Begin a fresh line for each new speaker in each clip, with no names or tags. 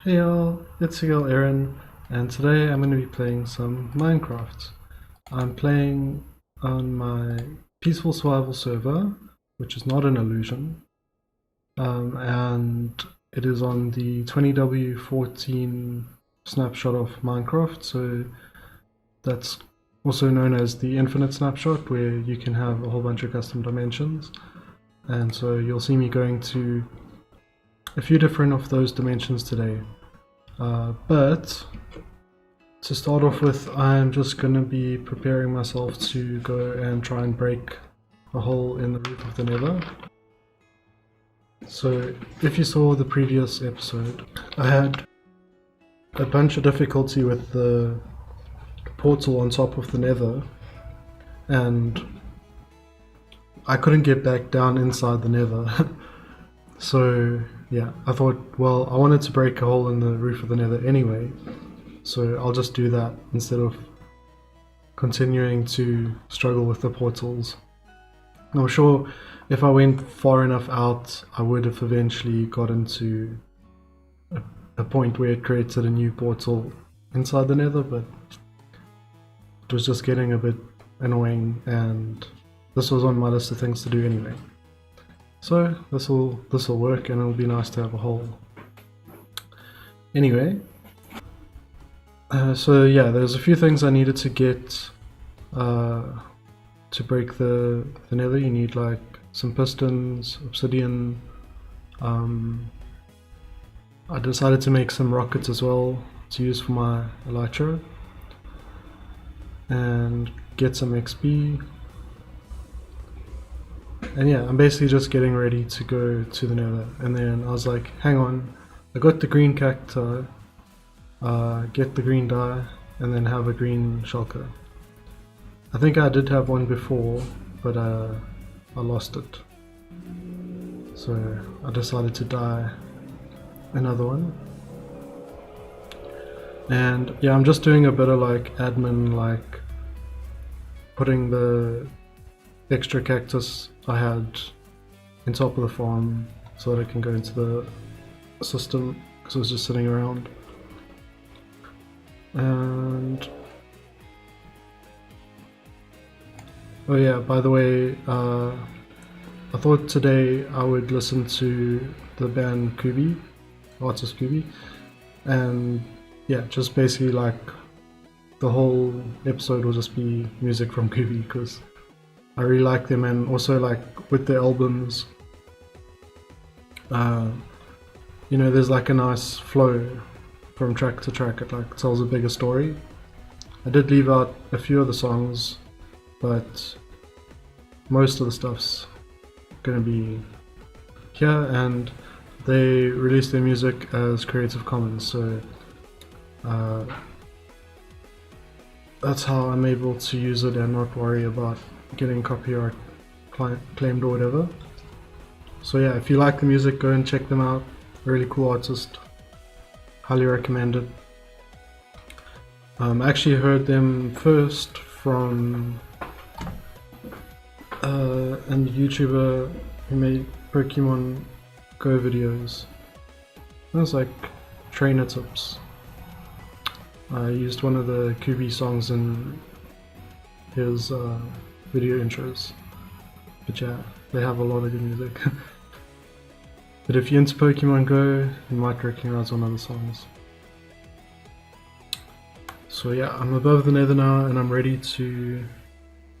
Hey y'all, it's your girl Erin, and today I'm going to be playing some Minecraft. I'm playing on my peaceful survival server, which is not an illusion, and it is on the 20W14 snapshot of Minecraft, so that's also known as the infinite snapshot, where you can have a whole bunch of custom dimensions. And so you'll see me going to a few different of those dimensions today. But to start off with, I'm just going to be preparing myself to go and try and break a hole in the roof of the nether. So if you saw the previous episode, I had a bunch of difficulty with the portal on top of the nether, and I couldn't get back down inside the nether. So yeah, I thought, well, I wanted to break a hole in the roof of the nether anyway, so I'll just do that instead of continuing to struggle with the portals. I'm sure if I went far enough out, I would have eventually gotten to a point where it created a new portal inside the nether, but it was just getting a bit annoying, and this was on my list of things to do anyway. So this will work, and it'll be nice to have a hole. Anyway, so yeah, there's a few things I needed to get to break the nether. You need like some pistons, obsidian. I decided to make some rockets as well to use for my elytra, and get some XP. And yeah, I'm basically just getting ready to go to the nether, and then I was like, hang on, I got the green cacti, get the green dye, and then have a green shulker. I think I did have one before, but I lost it. So I decided to dye another one. And yeah, I'm just doing a bit of like admin, like putting the extra cactus I had in top of the farm so that it can go into the system, because it was just sitting around. And oh yeah, by the way, I thought today I would listen to the band Kubbi, artist Kubbi, and yeah, just basically like the whole episode will just be music from Kubbi, because I really like them, and also like with their albums, you know, there's like a nice flow from track to track. It like tells a bigger story. I did leave out a few of the songs, but most of the stuff's gonna be here, and they release their music as Creative Commons, so that's how I'm able to use it and not worry about getting copyright claimed or whatever. So yeah, if you like the music, go and check them out. Really cool artist, highly recommend it. I actually heard them first from a YouTuber who made Pokemon Go videos. That was like Trainer Tips. I used one of the Kubbi songs in his video intros, but yeah, they have a lot of good music. But if you're into Pokemon Go, you might recognize one of the songs. So yeah, I'm above the nether now, and I'm ready to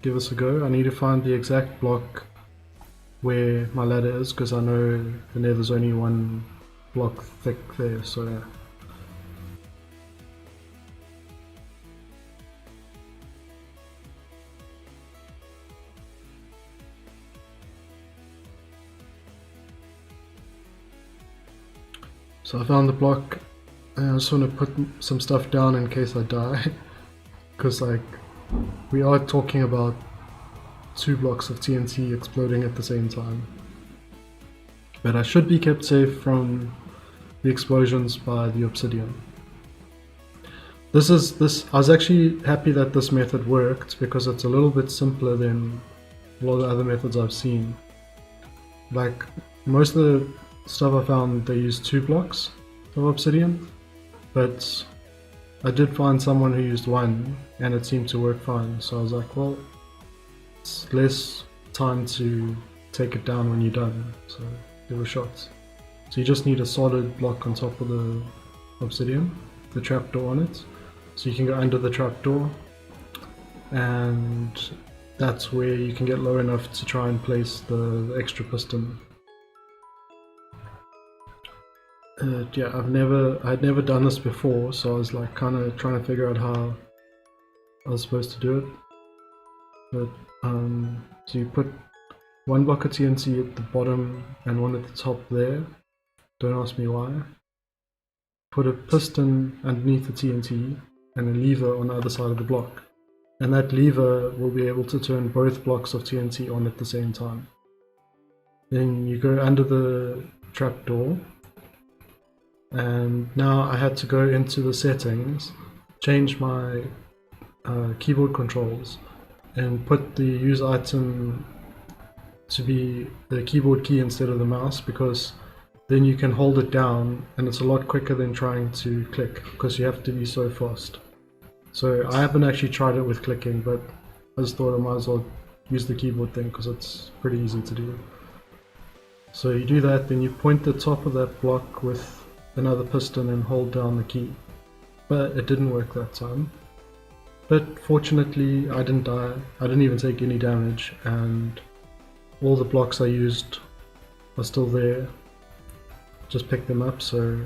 give this a go. I need to find the exact block where my ladder is, because I know the nether's only one block thick there, so yeah. So I found the block, and I just want to put some stuff down in case I die, because like we are talking about 2 blocks of TNT exploding at the same time. But I should be kept safe from the explosions by the obsidian. I was actually happy that this method worked, because it's a little bit simpler than a lot of the other methods I've seen. Like most of the stuff I found, they use 2 blocks, of obsidian, but I did find someone who used 1 and it seemed to work fine, so I was like, well, it's less time to take it down when you're done, so give it a shot. So you just need a solid block on top of the obsidian, the trapdoor on it, so you can go under the trapdoor, and that's where you can get low enough to try and place the extra piston. Yeah, I'd never done this before, so I was like kind of trying to figure out how I was supposed to do it. But so you put 1 block of TNT at the bottom and 1 at the top there. Don't ask me why. Put a piston underneath the TNT and a lever on the other side of the block. And that lever will be able to turn both blocks of TNT on at the same time. Then you go under the trapdoor. And now I had to go into the settings, change my keyboard controls, and put the use item to be the keyboard key instead of the mouse, because then you can hold it down and it's a lot quicker than trying to click, because you have to be so fast. So I haven't actually tried it with clicking, but I just thought I might as well use the keyboard thing because it's pretty easy to do. So you do that, then you point the top of that block with another piston and hold down the key. But it didn't work that time. But fortunately I didn't die, I didn't even take any damage, and all the blocks I used are still there. Just picked them up, so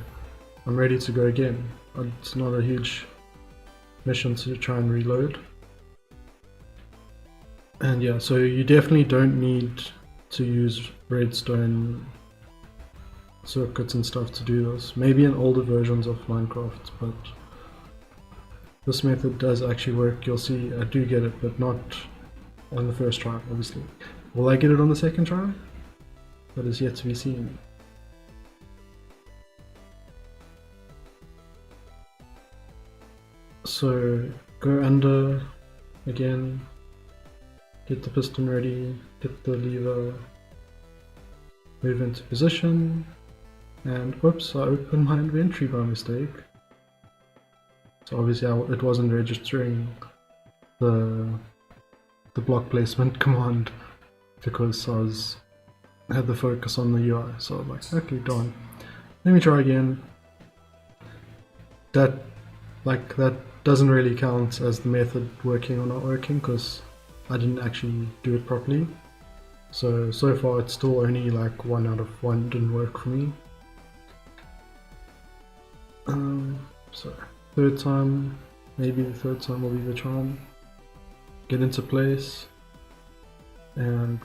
I'm ready to go again. It's not a huge mission to try and reload. And yeah, so you definitely don't need to use redstone circuits and stuff to do this. Maybe in older versions of Minecraft, but this method does actually work. You'll see I do get it, but not on the first try, obviously. Will I get it on the second try? That is yet to be seen. So go under again, get the piston ready, get the lever, move into position, and whoops, I opened my inventory by mistake. So obviously it wasn't registering the block placement command because I had the focus on the UI. So I'm like, okay, darn. Let me try again. That doesn't really count as the method working or not working because I didn't actually do it properly. So far it's still only like 1 out of 1 didn't work for me. So third time, maybe the third time will be the charm. Get into place, and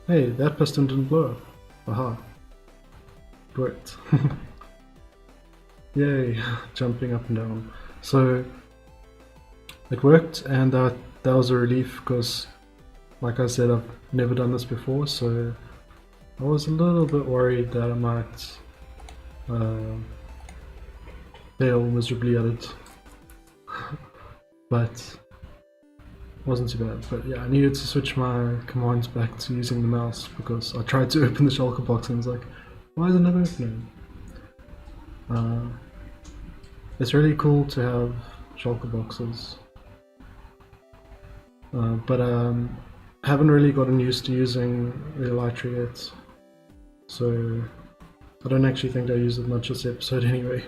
hey, that piston didn't blow up. Aha, it worked. Yay, jumping up and down. So it worked, and that was a relief because, like I said, I've never done this before, so I was a little bit worried that I might fail miserably at it. But it wasn't too bad. But yeah, I needed to switch my commands back to using the mouse because I tried to open the shulker box and it's like, why is it never opening? It's really cool to have shulker boxes, but I haven't really gotten used to using the elytra yet, so I don't actually think I used it much this episode anyway.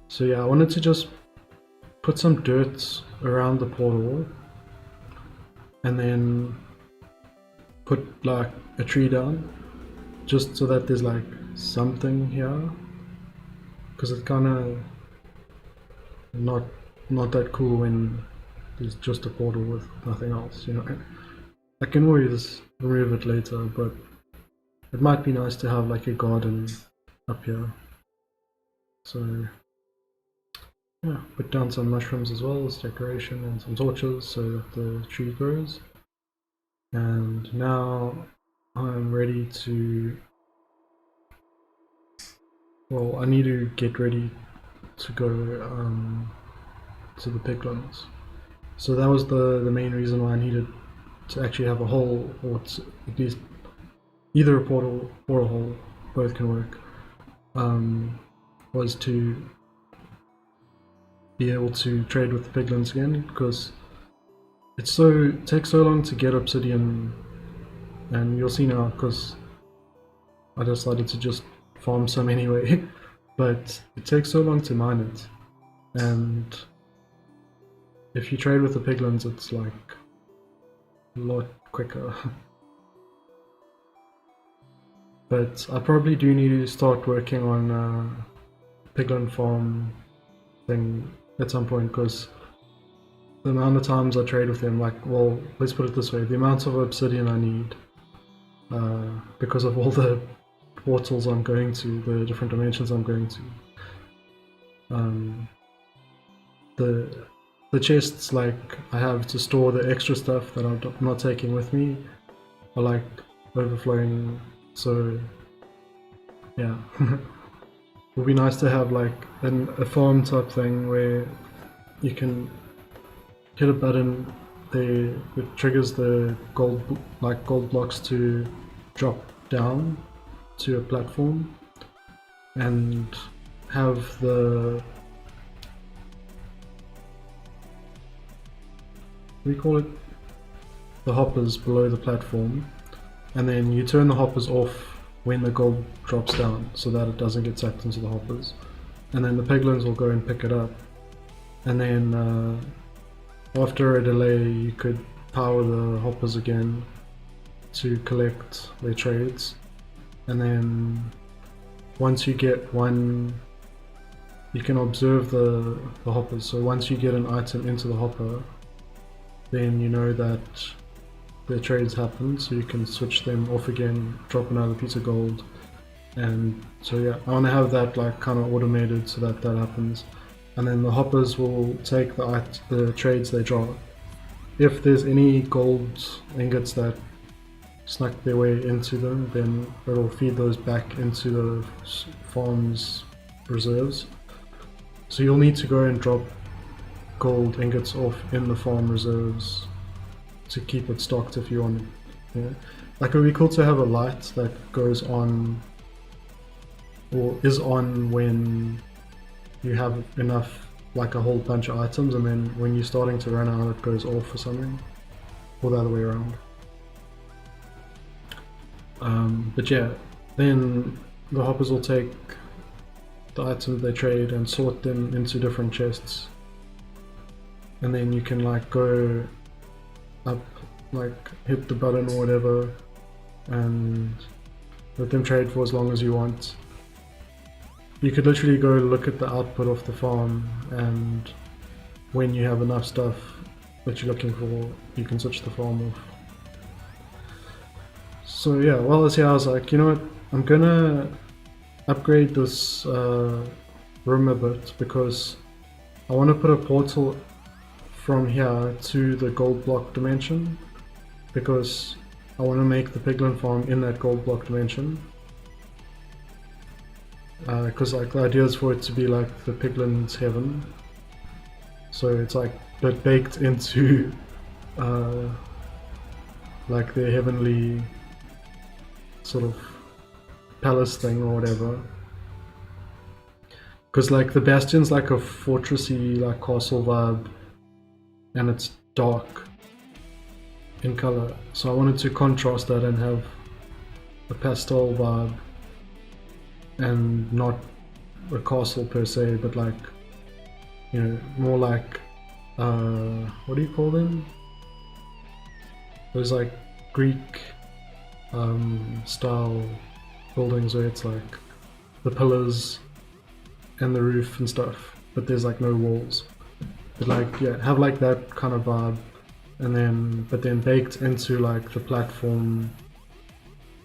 So yeah, I wanted to just put some dirt around the portal and then put like a tree down just so that there's like something here, because it's kind of not that cool when there's just a portal with nothing else, you know. I can always remove it later, but it might be nice to have like a garden up here. So yeah, put down some mushrooms as well as decoration and some torches so that the tree grows. And now I'm ready to, well, I need to get ready to go to the piglins. So that was the main reason why I needed to actually have a hole, or to at least either a portal or a hole, both can work, was to be able to trade with the piglins again, because it takes so long to get obsidian, and you'll see now because I decided to just farm some anyway, but it takes so long to mine it, and if you trade with the piglins it's like a lot quicker. But I probably do need to start working on piglin farm thing at some point, because the amount of times I trade with them, like, well, let's put it this way, the amount of obsidian I need, because of all the portals I'm going to, the different dimensions I'm going to, the chests like I have to store the extra stuff that I'm not taking with me are like overflowing, so yeah. It would be nice to have like a farm type thing where you can hit a button there that triggers the gold blocks to drop down to a platform, and have the, we call it, the hoppers below the platform, and then you turn the hoppers off when the gold drops down so that it doesn't get sucked into the hoppers, and then the piglins will go and pick it up, and then after a delay you could power the hoppers again to collect their trades, and then once you get one, you can observe the hoppers, so once you get an item into the hopper then you know that the trades happen, so you can switch them off again, drop another piece of gold, and so yeah, I want to have that like kind of automated so that that happens, and then the hoppers will take the trades they drop. If there's any gold ingots that snuck their way into them, then it'll feed those back into the farm's reserves. So you'll need to go and drop gold ingots off in the farm reserves to keep it stocked if you want it. Yeah. Like it would be cool to have a light that goes on or is on when you have enough, like a whole bunch of items, and then when you're starting to run out it goes off or something, or the other way around. But yeah, then the hoppers will take the items they trade and sort them into different chests, and then you can like go up, like hit the button or whatever, and let them trade for as long as you want. You could literally go look at the output of the farm, and when you have enough stuff that you're looking for, you can switch the farm off. So yeah, while I was here I was like, you know what, I'm gonna upgrade this room a bit, because I want to put a portal from here to the gold block dimension, because I want to make the piglin farm in that gold block dimension, because like the idea is for it to be like the piglin's heaven, so it's like but baked into like their heavenly sort of palace thing or whatever, because like the bastion's like a fortressy like castle vibe, and it's dark in color, so I wanted to contrast that and have a pastel vibe, and not a castle per se, but like, you know, more like what do you call them, those like Greek style buildings where it's like the pillars and the roof and stuff, but there's like no walls. But like, yeah, have like that kind of vibe, and then but then baked into like the platform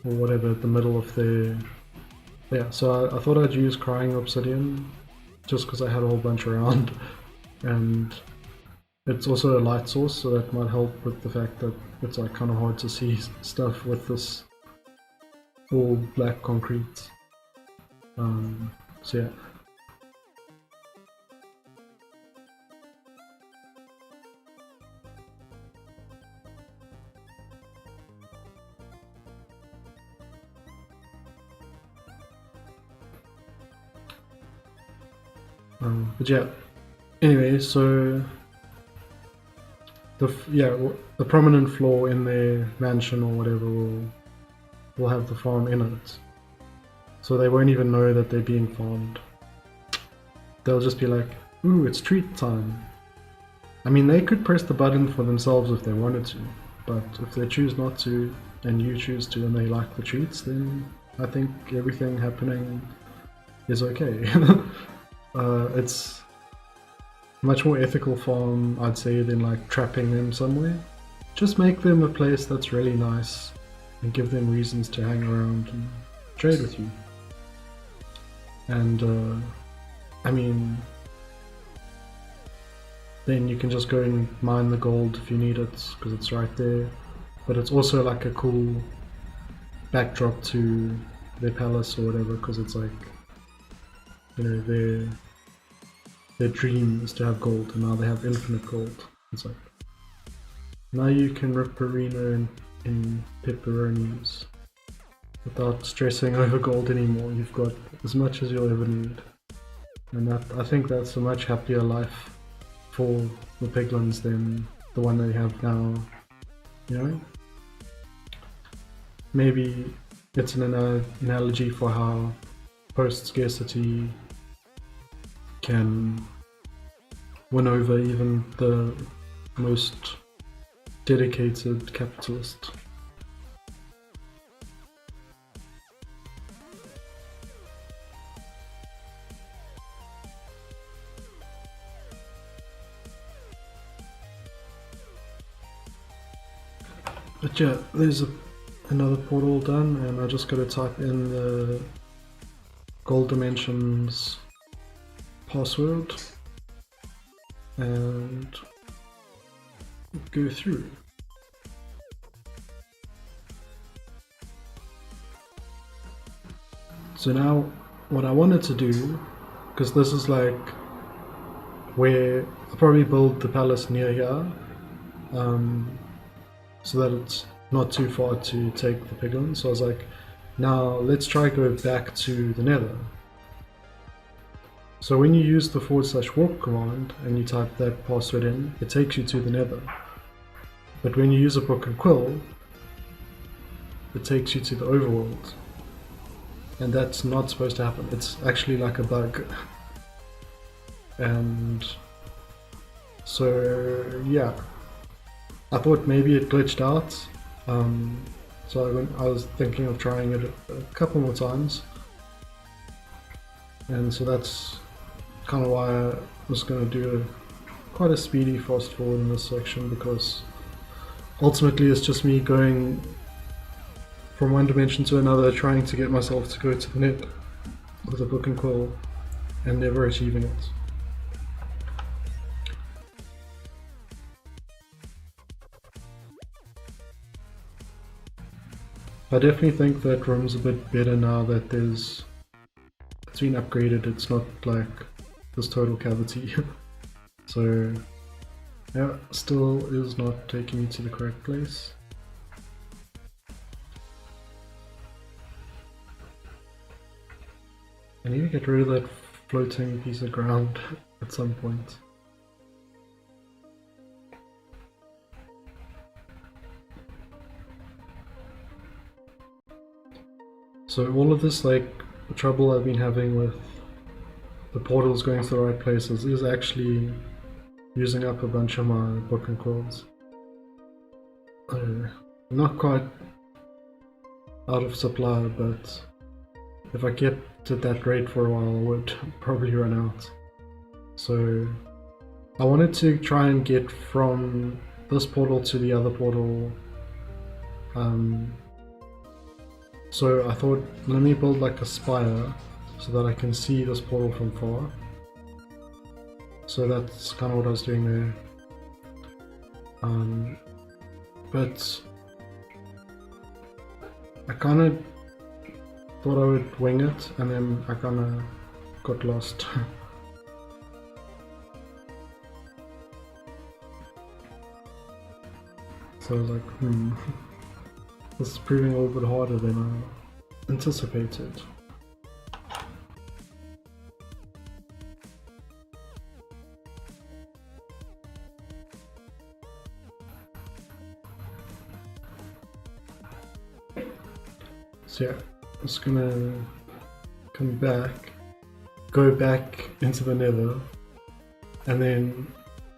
or whatever at the middle of the, yeah. So I thought I'd use crying obsidian just because I had a whole bunch around, and it's also a light source, so that might help with the fact that it's like kind of hard to see stuff with this all black concrete. So yeah. But yeah, anyway, so the prominent floor in their mansion or whatever will have the farm in it. So they won't even know that they're being farmed. They'll just be like, ooh, it's treat time. I mean, they could press the button for themselves if they wanted to, but if they choose not to, and you choose to, and they like the treats, then I think everything happening is okay. It's much more ethical farm, I'd say, than like trapping them somewhere. Just make them a place that's really nice, and give them reasons to hang around and trade with you. And I mean, then you can just go and mine the gold if you need it, because it's right there. But it's also like a cool backdrop to their palace or whatever, because it's like, you know, their dream is to have gold, and now they have infinite gold. It's like, now you can rip Reno in pepperonis without stressing over gold anymore. You've got as much as you'll ever need. And I think that's a much happier life for the piglins than the one they have now, you know? Maybe it's an analogy for how post-scarcity can win over even the most dedicated capitalist. But yeah, there's another portal done, and I just gotta type in the Gold Dimensions password and go through. So now what I wanted to do, because this is like where I'll probably build the palace near here, so that it's not too far to take the piglins. So I was like, now let's try go back to the nether. So when you use the /warp command and you type that password in, it takes you to the nether. But when you use a book and quill, it takes you to the overworld. And that's not supposed to happen. It's actually like a bug. And so yeah, I thought maybe it glitched out. So I was thinking of trying it a couple more times. And so that's kind of why I was going to do quite a speedy fast forward in this section, because ultimately it's just me going from one dimension to another, trying to get myself to go to the net with a book and quill and never achieving it. I definitely think that room's a bit better now that it's been upgraded. It's not like this total cavity. So yeah, still is not taking me to the correct place. I need to get rid of that floating piece of ground at some point. So all of this, like, the trouble I've been having with the portals going to the right places is actually using up a bunch of my book and quills. Not quite out of supply, but if I kept at that rate for a while I would probably run out. So I wanted to try and get from this portal to the other portal. So I thought, let me build like a spire so that I can see this portal from far. So that's kind of what I was doing there. But I kind of thought I would wing it, and then I kind of got lost. So I was like, this is proving a little bit harder than I anticipated. So yeah, I'm just gonna come back, go back into the nether, and then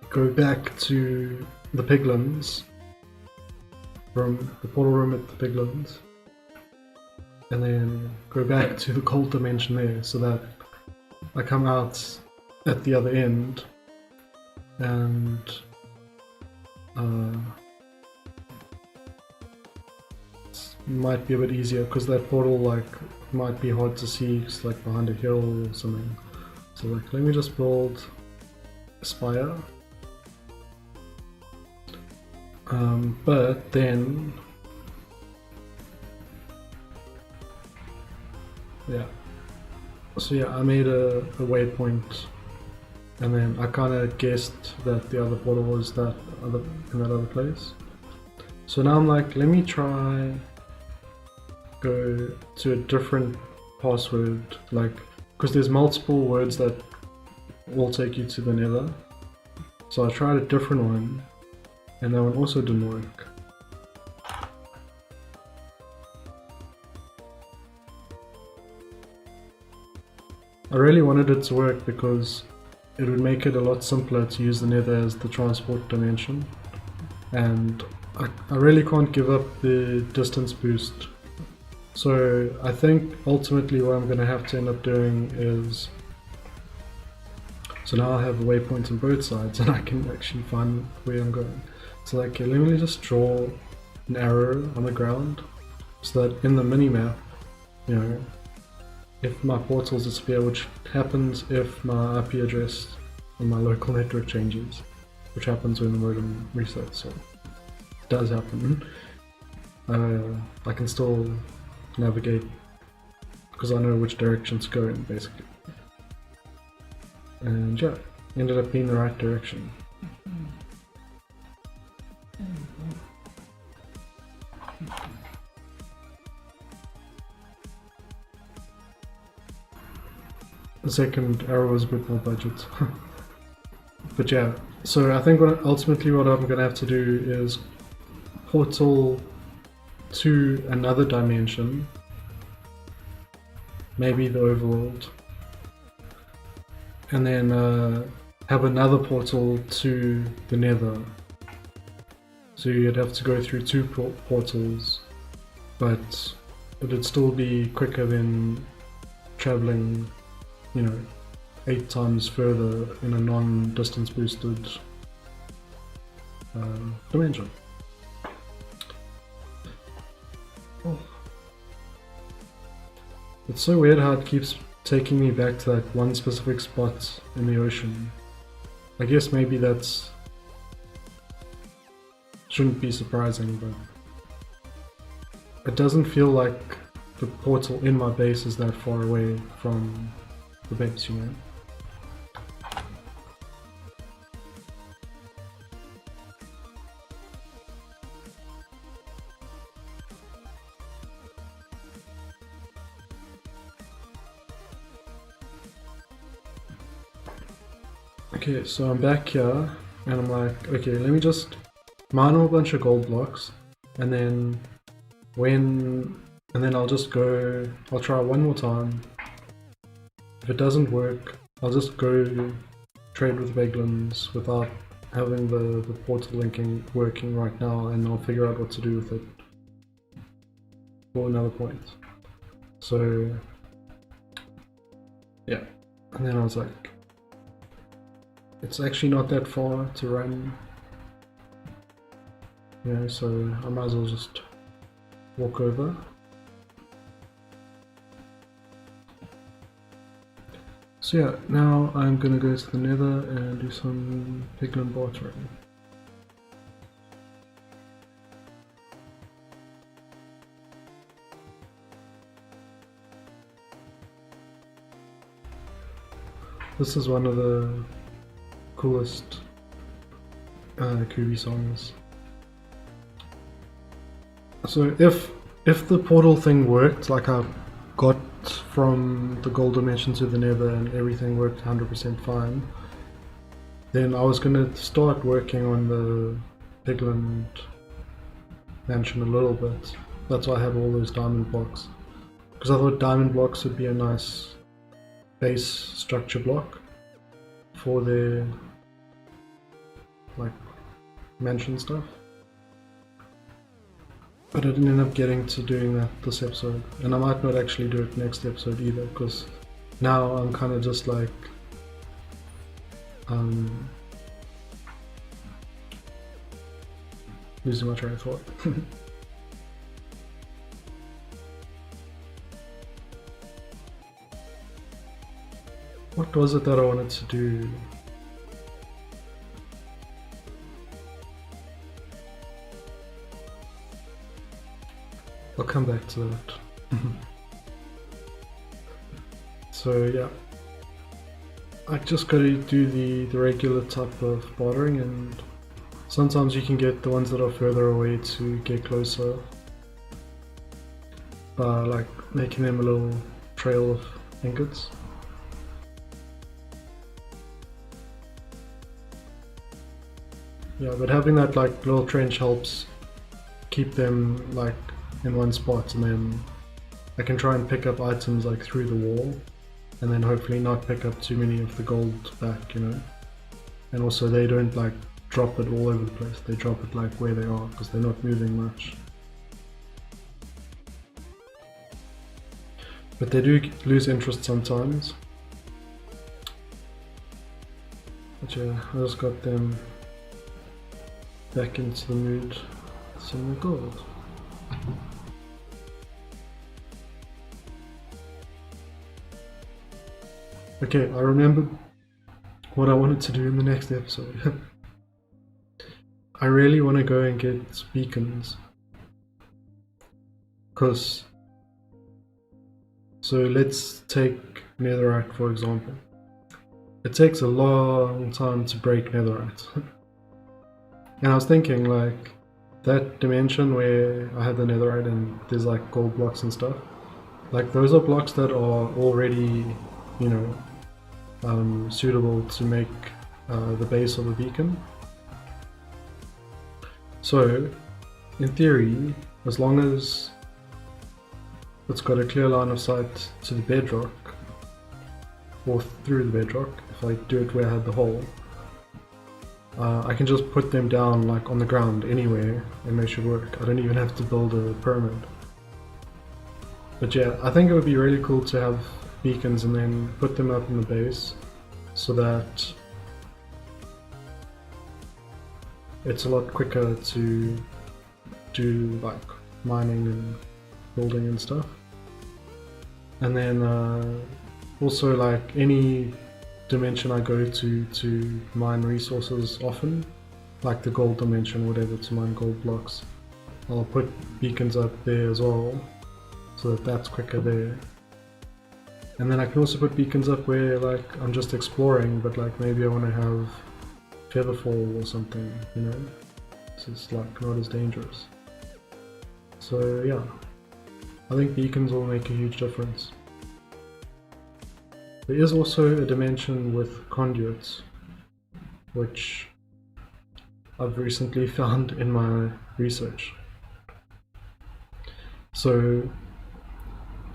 go back to the piglins room, the portal room at the piglins, and then go back to the cold dimension there, so that I come out at the other end, and might be a bit easier because that portal like might be hard to see, it's like behind a hill or something. So like, let me just build a spire. But then, yeah. So yeah, I made a waypoint, and then I kind of guessed that the other portal was in that other place. So now I'm like, let me try go to a different password, like, because there's multiple words that will take you to the nether. So I tried a different one, and that one also didn't work. I really wanted it to work because it would make it a lot simpler to use the nether as the transport dimension, and I really can't give up the distance boost. So I think ultimately what I'm going to have to end up doing is, so now I have a waypoint on both sides and I can actually find where I'm going. So like, let me just draw an arrow on the ground so that in the mini-map, you know, if my portals disappear, which happens if my IP address on my local network changes, which happens when the modem resets, so it does happen, I can still navigate because I know which direction to go in, basically. And yeah, ended up being the right direction. The second arrow was a bit more budget. But yeah, so I think ultimately what I'm going to have to do is portal to another dimension, maybe the Overworld, and then have another portal to the nether. So you'd have to go through two portals, but it would still be quicker than traveling, you know, 8 times further in a non-distance boosted dimension. Oh. It's so weird how it keeps taking me back to that one specific spot in the ocean. I guess maybe that's shouldn't be surprising, but it doesn't feel like the portal in my base is that far away from the base, you know? Okay, so I'm back here, and I'm like, okay, let me just mine a whole bunch of gold blocks, and then I'll just go, I'll try one more time. If it doesn't work, I'll just go trade with Veglins without having the portal linking working right now, and I'll figure out what to do with it for another point. So yeah, and then I was like, it's actually not that far to run, you know, so I might as well just walk over. So yeah, now I'm gonna go to the nether and do some piglin bartering. This is one of the coolest Kubbi songs. So if the portal thing worked, like I got from the gold dimension to the nether and everything worked 100% fine, then I was gonna start working on the piglin mansion a little bit. That's why I had all those diamond blocks. because I thought diamond blocks would be a nice base structure block for their like mansion stuff. But I didn't end up getting to doing that this episode, and I might not actually do it next episode either, because now I'm kind of just like losing my train of thought. What was it that I wanted to do? I'll come back to that. So yeah, I just got to do the regular type of bartering, and sometimes you can get the ones that are further away to get closer by like making them a little trail of ingots. Yeah, but having that like little trench helps keep them like in one spot, and then I can try and pick up items like through the wall, and then hopefully not pick up too many of the gold back, you know. And also they don't like drop it all over the place, they drop it like where they are, because they're not moving much. But they do lose interest sometimes. But yeah, I just got them back into the mood with some more gold. Okay, I remembered what I wanted to do in the next episode. I really want to go and get beacons. Because, so let's take netherite for example. It takes a long time to break netherite. And I was thinking like, that dimension where I have the netherite and there's like gold blocks and stuff, like those are blocks that are already, you know, suitable to make the base of a beacon. So in theory, as long as it's got a clear line of sight to the bedrock, or through the bedrock, if I do it where I had the hole, I can just put them down like on the ground anywhere and they should work. I don't even have to build a pyramid. But yeah, I think it would be really cool to have beacons and then put them up in the base so that it's a lot quicker to do like mining and building and stuff. And then also like any dimension I go to mine resources often, like the gold dimension, whatever, to mine gold blocks, I'll put beacons up there as well, so that that's quicker there. And then I can also put beacons up where like I'm just exploring, but like maybe I want to have featherfall or something, you know, so it's like not as dangerous. So yeah, I think beacons will make a huge difference. There is also a dimension with conduits, which I've recently found in my research. So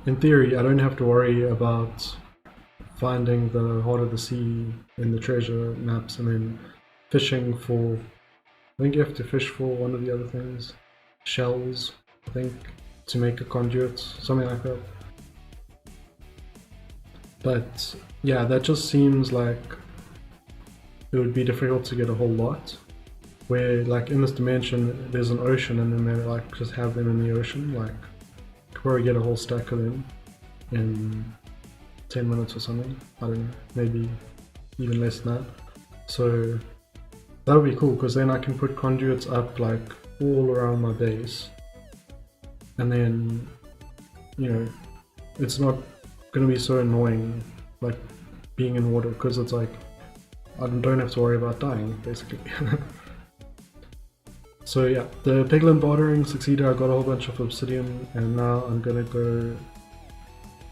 in theory, I don't have to worry about finding the heart of the sea in the treasure maps and then fishing for, I think you have to fish for one of the other things, shells, I think, to make a conduit, something like that. But yeah, that just seems like it would be difficult to get a whole lot. Where like in this dimension there's an ocean and then they like just have them in the ocean, like you could probably get a whole stack of them in 10 minutes or something. I don't know, maybe even less than that. So that would be cool, because then I can put conduits up like all around my base, and then, you know, it's not gonna be so annoying like being in water, because it's like I don't have to worry about dying basically. So yeah, the piglin bartering succeeded. I got a whole bunch of obsidian, and now I'm gonna go,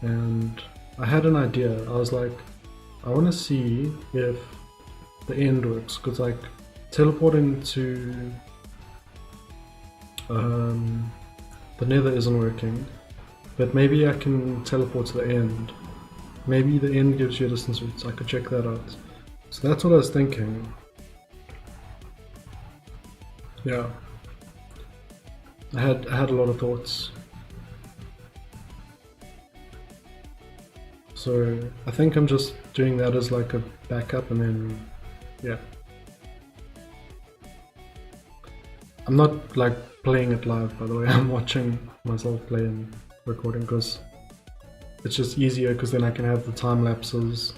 and I had an idea. I was like, I want to see if the end works, because like teleporting to the nether isn't working, But maybe I can teleport to the end. Maybe the end gives you a distance route, so I could check that out. So that's what I was thinking. Yeah. I had a lot of thoughts. So I think I'm just doing that as like a backup, and then yeah. I'm not like playing it live, by the way. I'm watching myself play and recording because it's just easier, because then I can have the time lapses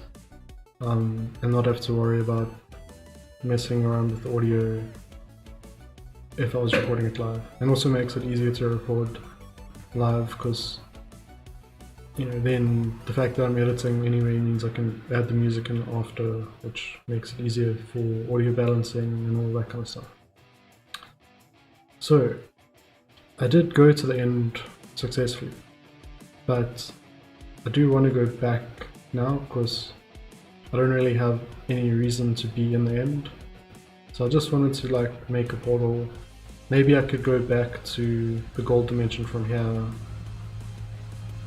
and not have to worry about messing around with the audio if I was recording it live. And also makes it easier to record live because, you know, then the fact that I'm editing anyway means I can add the music in after, which makes it easier for audio balancing and all that kind of stuff. So I did go to the end successfully, but I do want to go back now because I don't really have any reason to be in the end. So I just wanted to like make a portal. Maybe I could go back to the gold dimension from here,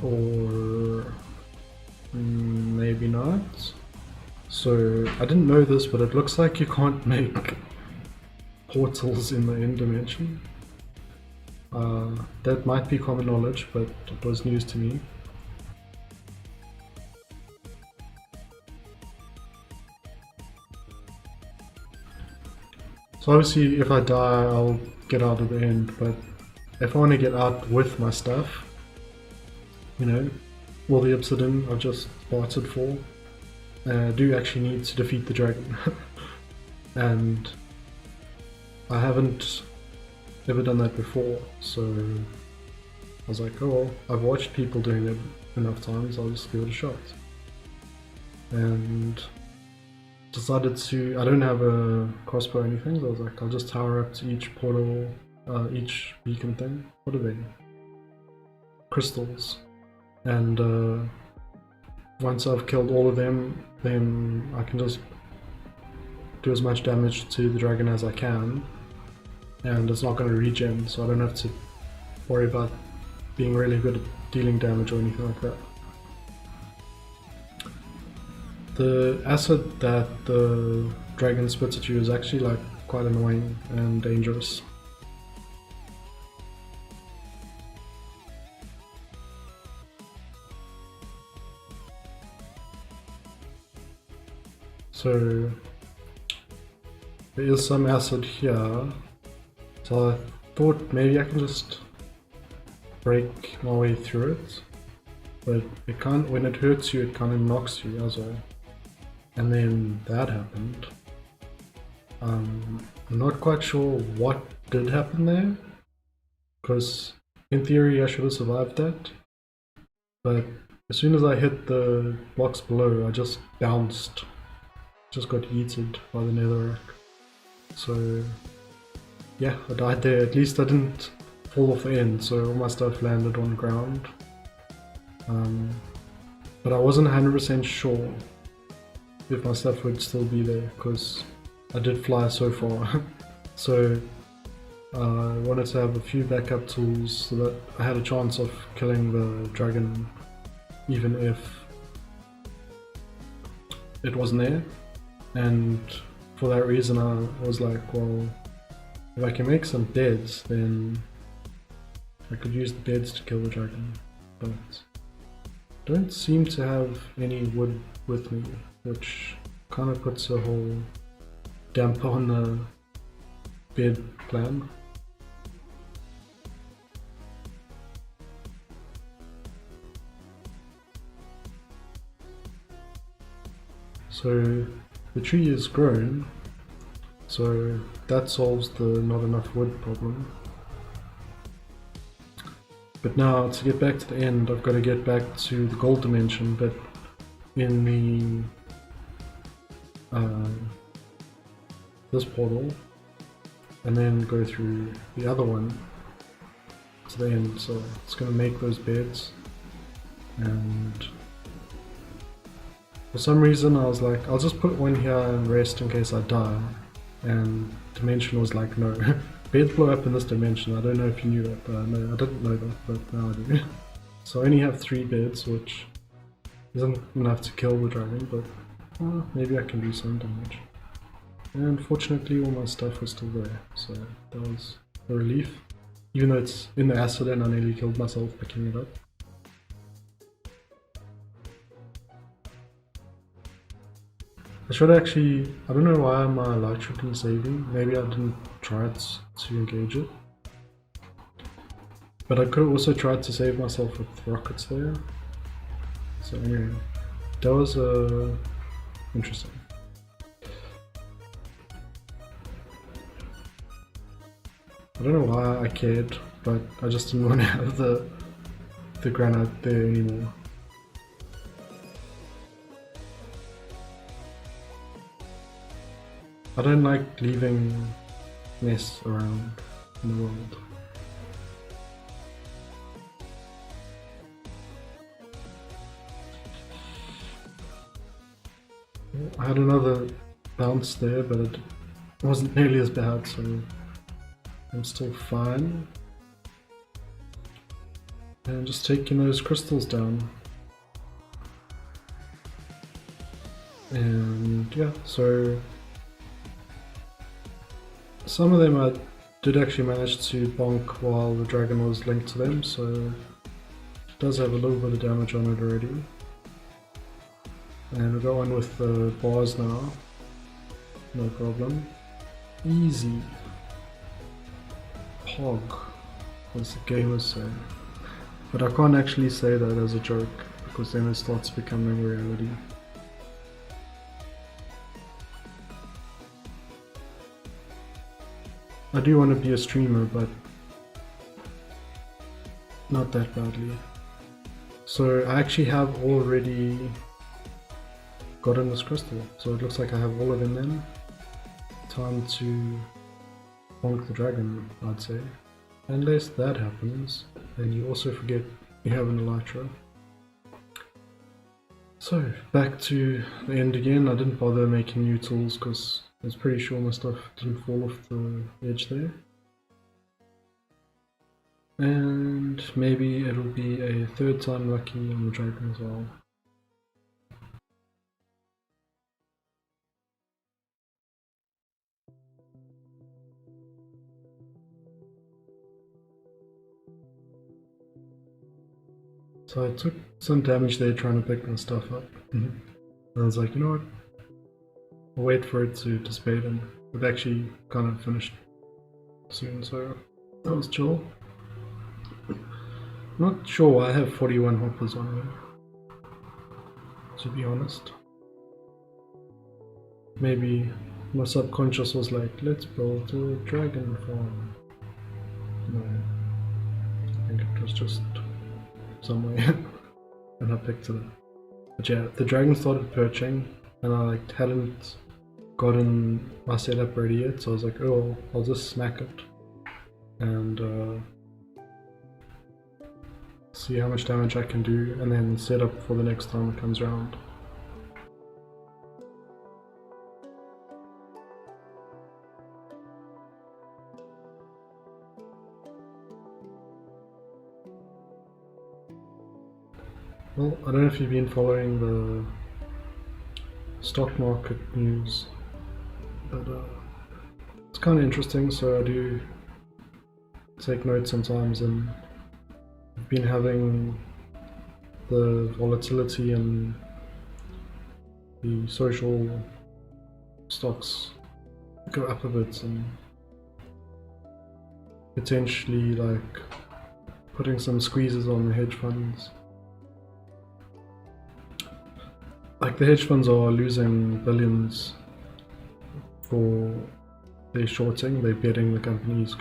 or maybe not. So I didn't know this, but it looks like you can't make portals in the end dimension. That might be common knowledge, but it was news to me. So obviously if I die I'll get out of the end, but if I want to get out with my stuff, you know, all the obsidian I just bartered for, I do actually need to defeat the dragon. And I haven't ever done that before, so I was like, oh well, I've watched people doing it enough times, I'll just give it a shot. And decided to, I don't have a crossbow or anything, so I was like, I'll just tower up to each portal, each beacon thing. What are they? Crystals. And once I've killed all of them, then I can just do as much damage to the dragon as I can, and it's not going to regen, so I don't have to worry about being really good at dealing damage or anything like that. The acid that the dragon spits at you is actually like quite annoying and dangerous. So there is some acid here, so I thought maybe I can just break my way through it, but it can't. When it hurts you, it kind of knocks you as well. And then that happened. I'm not quite sure what did happen there, because in theory I should have survived that, but as soon as I hit the blocks below, I just bounced, just got yeeted by the netherrack. So yeah, I died there. At least I didn't fall off the end, so all my stuff landed on the ground. But I wasn't 100% sure if my stuff would still be there, because I did fly so far. So I wanted to have a few backup tools so that I had a chance of killing the dragon even if it wasn't there. And for that reason I was like, well, if I can make some beds, then I could use the beds to kill the dragon. But I don't seem to have any wood with me, which kind of puts a whole damper on the bed plan. So the tree is grown, so that solves the not enough wood problem. But now to get back to the end, I've got to get back to the gold dimension, but in the this portal, and then go through the other one to the end. So it's going to make those beds, and for some reason I was like, I'll just put one here and rest in case I die, and Dimension was like, no. Beds blow up in this dimension. I don't know if you knew that, but no, I didn't know that, but now I do. So I only have 3 beds, which isn't enough to kill the dragon, but maybe I can do some damage. And fortunately all my stuff was still there, so that was a relief. Even though it's in the acid and I nearly killed myself picking it up. I should actually, I don't know why my light shouldn't saving, maybe I didn't try it to engage it. But I could have also tried to save myself with rockets there. So anyway, that was interesting. I don't know why I cared, but I just didn't want to have the granite there anymore. I don't like leaving mess around in the world. I had another bounce there, but it wasn't nearly as bad, so I'm still fine. And just taking those crystals down. And yeah, so some of them I did actually manage to bonk while the dragon was linked to them, so it does have a little bit of damage on it already. And we'll go on with the bars now, no problem. Easy. Pog, as the gamers say. But I can't actually say that as a joke, because then it starts becoming reality. I do want to be a streamer, but not that badly. So I actually have already gotten this crystal, so it looks like I have all of them then. Time to bonk the dragon, I'd say. Unless that happens, then you also forget you have an elytra. So, back to the end again. I didn't bother making new tools because I was pretty sure my stuff didn't fall off the edge there. And maybe it'll be a 3rd time lucky on the dragon as well. So I took some damage there trying to pick my stuff up. And I was like, you know what? I'll wait for it to dissipate, and we've actually kind of finished soon, so that was chill. Not sure why I have 41 hoppers on me, to be honest. Maybe my subconscious was like, let's build a dragon farm. No, I think it was just somewhere and I picked it up. But yeah, the dragon started perching and I hadn't gotten my setup ready yet, so I was like, oh, I'll just smack it and see how much damage I can do and then set up for the next time it comes around. Well, I don't know if you've been following the stock market news, but it's kind of interesting, so I do take notes sometimes, and I've been having the volatility and the social stocks go up a bit and potentially like putting some squeezes on the hedge funds. Like the hedge funds are losing billions for their shorting. They're betting the company's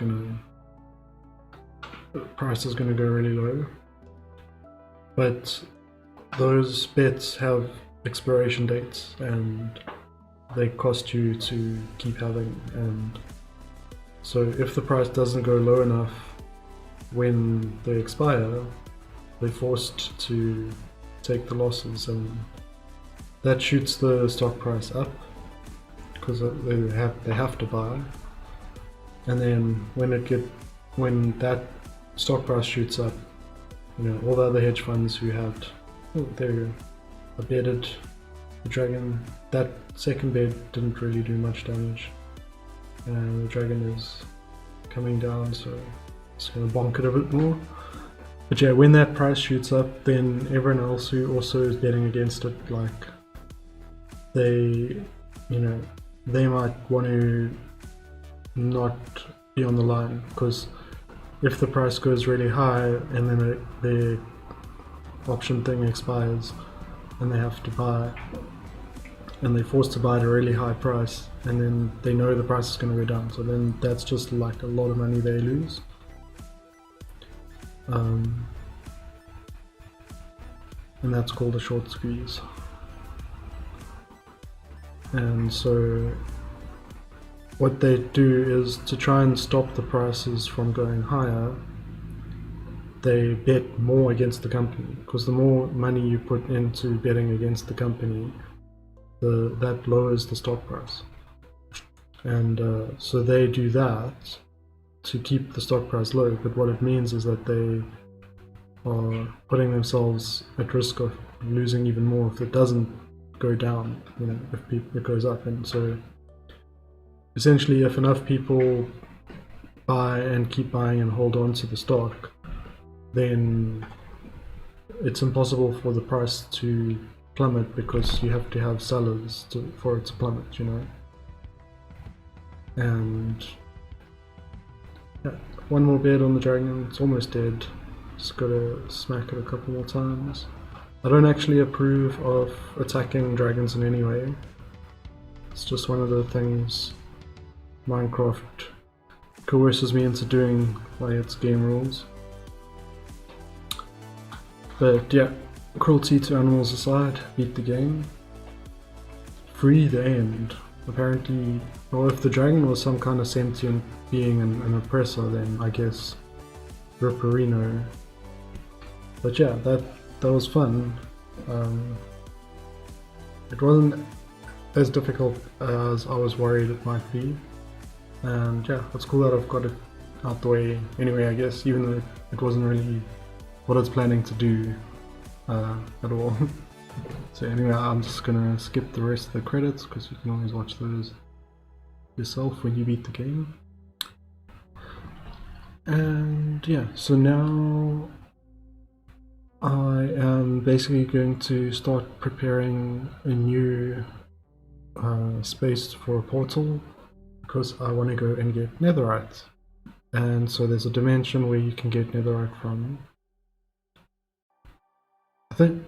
the price is gonna go really low. But those bets have expiration dates and they cost you to keep having, and so if the price doesn't go low enough when they expire, they're forced to take the losses, and that shoots the stock price up because they have to buy. And then when that stock price shoots up, you know, all the other hedge funds who had, oh, there you go, bedded the dragon. That second bed didn't really do much damage, and the dragon is coming down, so it's going to bonk it a bit more. But yeah, when that price shoots up, then everyone else who also is betting against it, like, they, you know, they might want to not be on the line, because if the price goes really high and then their option thing expires and they have to buy, and they're forced to buy at a really high price, and then they know the price is going to go down, so then that's just like a lot of money they lose. And that's called a short squeeze. And so what they do is, to try and stop the prices from going higher, they bet more against the company, because the more money you put into betting against the company, that lowers the stock price. And so they do that to keep the stock price low, but what it means is that they are putting themselves at risk of losing even more if it doesn't go down, you know, if it goes up. And so essentially, if enough people buy and keep buying and hold on to the stock, then it's impossible for the price to plummet, because you have to have sellers for it to plummet, you know. And yeah, one more bed on the dragon, it's almost dead. Just gotta smack it a couple more times. I don't actually approve of attacking dragons in any way. It's just one of the things Minecraft coerces me into doing by its game rules. But yeah, cruelty to animals aside, beat the game. Free the end. Apparently, well, if the dragon was some kind of sentient being and an oppressor, then I guess Ripperino. But yeah, that was fun. It wasn't as difficult as I was worried it might be. And yeah, it's cool that I've got it out the way anyway, I guess, even though it wasn't really what I was planning to do at all. So anyway, I'm just gonna skip the rest of the credits, because you can always watch those yourself when you beat the game. And yeah, so now I am basically going to start preparing a new space for a portal, because I want to go and get netherite. And so there's a dimension where you can get netherite from. I think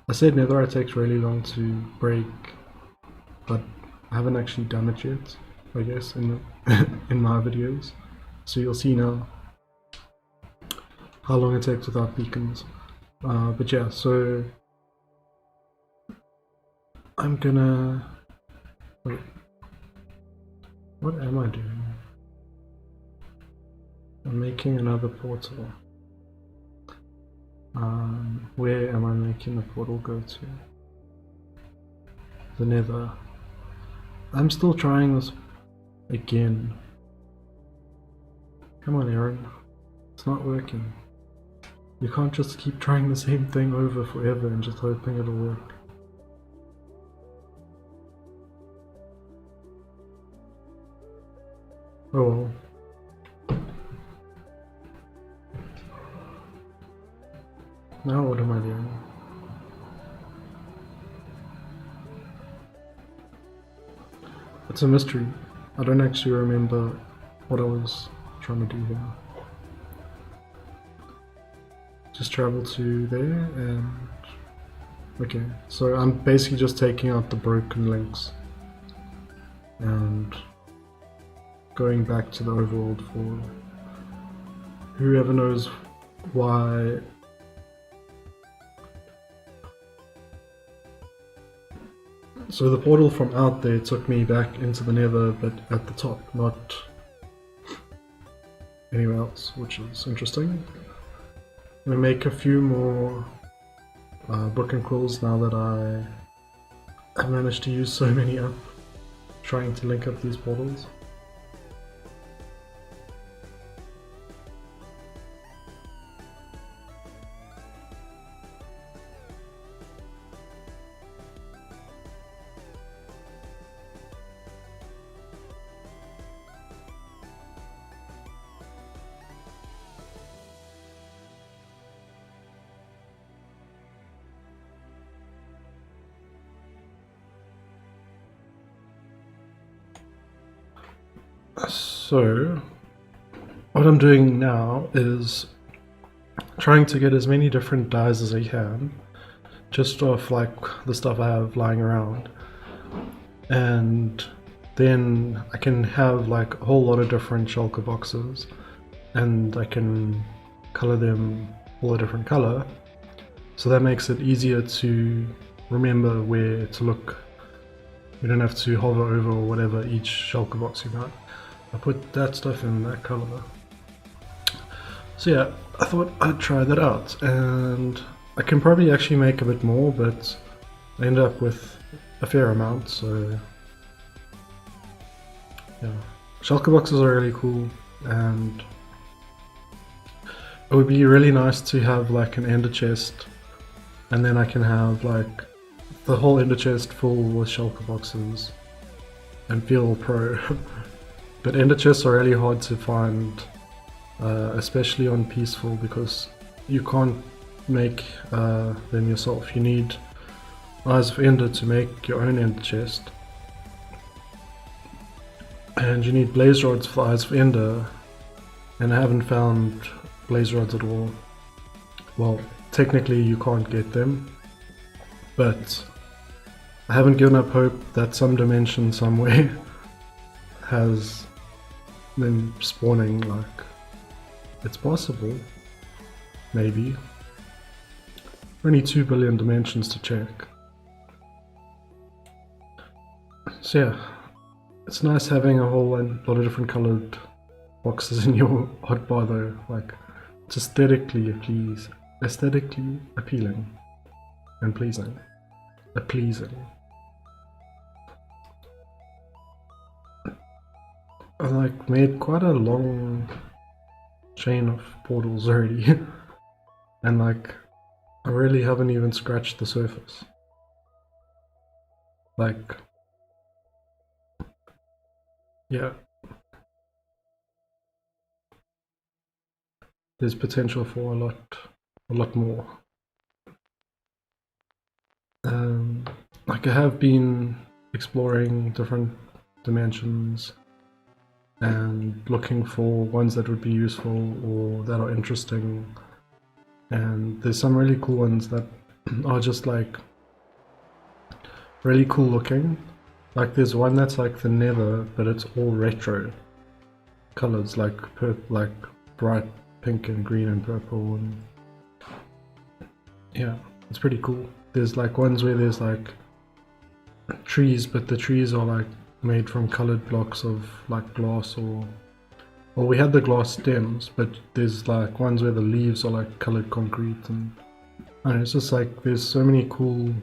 I said netherite takes really long to break, but I haven't actually done it yet, I guess, in my videos. So you'll see now how long it takes without beacons. But yeah, so I'm gonna... Wait. What am I doing? I'm making another portal. Where am I making the portal go to? The nether. I'm still trying this again. Come on, Aaron. It's not working. You can't just keep trying the same thing over forever and just hoping it'll work. Oh well. Now what am I doing? It's a mystery. I don't actually remember what I was trying to do here. Just travel to there and... Okay, so I'm basically just taking out the broken links and going back to the overworld for whoever knows why. So the portal from out there took me back into the nether, but at the top, not anywhere else, which is interesting. I'm going to make a few more book and quills now that I have managed to use so many up, trying to link up these portals. So what I'm doing now is trying to get as many different dyes as I can, just off like the stuff I have lying around, and then I can have like a whole lot of different shulker boxes, and I can color them all a different color, so that makes it easier to remember where to look. You don't have to hover over or whatever each shulker box you got. I put that stuff in that color. So yeah, I thought I'd try that out, and I can probably actually make a bit more, but I end up with a fair amount, so yeah. Shulker boxes are really cool, and it would be really nice to have like an ender chest, and then I can have like the whole ender chest full with shulker boxes and feel pro. But ender chests are really hard to find, especially on peaceful, because you can't make them yourself. You need Eyes of Ender to make your own ender chest, and you need blaze rods for Eyes of Ender, and I haven't found blaze rods at all. Well, technically you can't get them, but I haven't given up hope that some dimension somewhere has them spawning. Like, it's possible, maybe. Only 2 billion dimensions to check. So yeah, it's nice having a whole lot of different colored boxes in your hotbar though. Like, it's aesthetically appealing and pleasing. I like made quite a long chain of portals already, and like I really haven't even scratched the surface. Like, yeah, there's potential for a lot more. Like, I have been exploring different dimensions and looking for ones that would be useful or that are interesting, and there's some really cool ones that are just like really cool looking. Like, there's one that's like the Nether, but it's all retro colors, like like bright pink and green and purple, and yeah, it's pretty cool. There's like ones where there's like trees, but the trees are like made from colored blocks of like glass, or well, we had the glass stems, but there's like ones where the leaves are like colored concrete, and I don't know, it's just like there's so many cool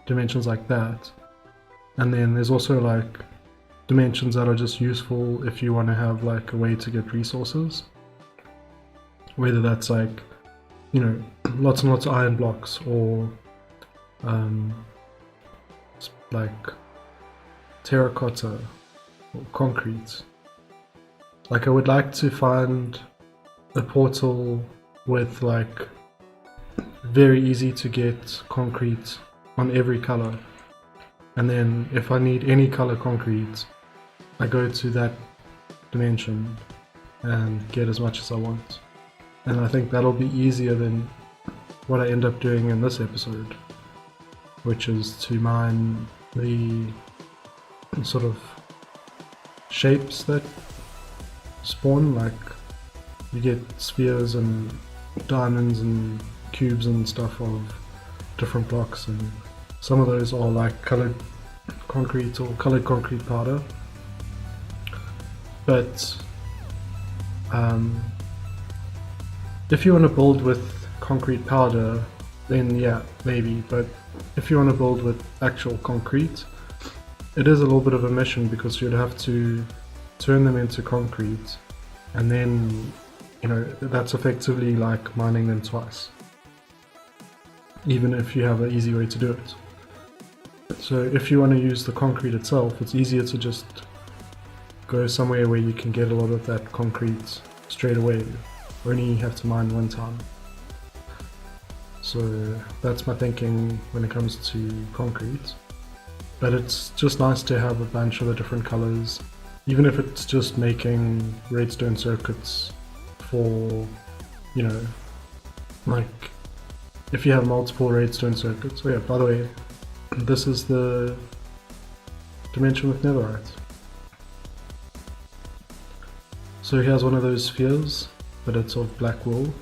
dimensions like that. And then there's also like dimensions that are just useful if you want to have like a way to get resources, whether that's like, you know, lots and lots of iron blocks, or like terracotta or concrete. Like, I would like to find a portal with like very easy to get concrete on every color, and then if I need any color concrete, I go to that dimension and get as much as I want. And I think that'll be easier than what I end up doing in this episode, which is to mine the sort of shapes that spawn. Like, you get spheres and diamonds and cubes and stuff of different blocks, and some of those are like colored concrete or colored concrete powder. But if you want to build with concrete powder, then yeah, maybe. But if you want to build with actual concrete, it is a little bit of a mission, because you'd have to turn them into concrete, and then, you know, that's effectively like mining them twice, even if you have an easy way to do it. So if you want to use the concrete itself, it's easier to just go somewhere where you can get a lot of that concrete straight away. Only have to mine one time. So that's my thinking when it comes to concrete. But it's just nice to have a bunch of the different colors even if it's just making redstone circuits for, you know, like if you have multiple redstone circuits. Oh yeah, by the way, this is the dimension with netherite. So here's one of those spheres, but it's of black wool.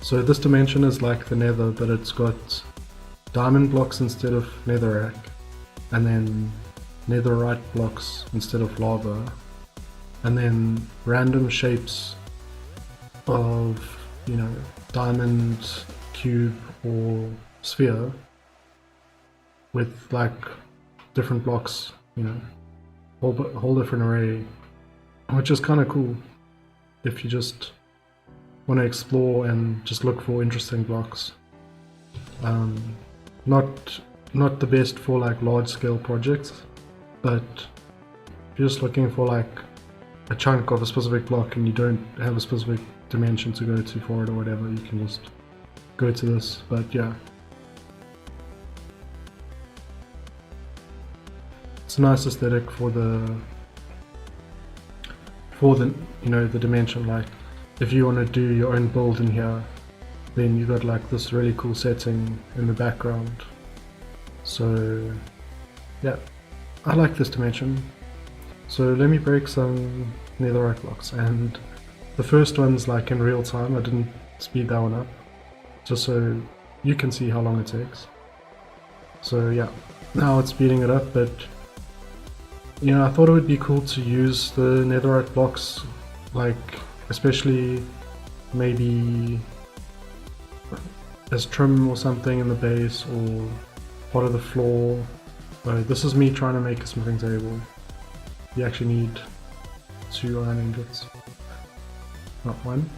So this dimension is like the nether, but it's got diamond blocks instead of netherrack, and then netherite blocks instead of lava, and then random shapes of, you know, diamond, cube, or sphere with like different blocks, you know, whole different array, which is kind of cool if you just want to explore and just look for interesting blocks. Not the best for like large scale projects, but if you're just looking for like a chunk of a specific block and you don't have a specific dimension to go to for it or whatever, you can just go to this. But yeah, it's a nice aesthetic for the you know, the dimension. Like if you want to do your own build in here, then you got like this really cool setting in the background. So yeah, I like this dimension. So let me break some netherite blocks, and the first one's like in real time. I didn't speed that one up, just so you can see how long it takes. So yeah, now it's speeding it up, but you know, I thought it would be cool to use the netherite blocks, like especially maybe as trim or something in the base or part of the floor. This is me trying to make a smithing table. You actually need 2 iron ingots, not 1.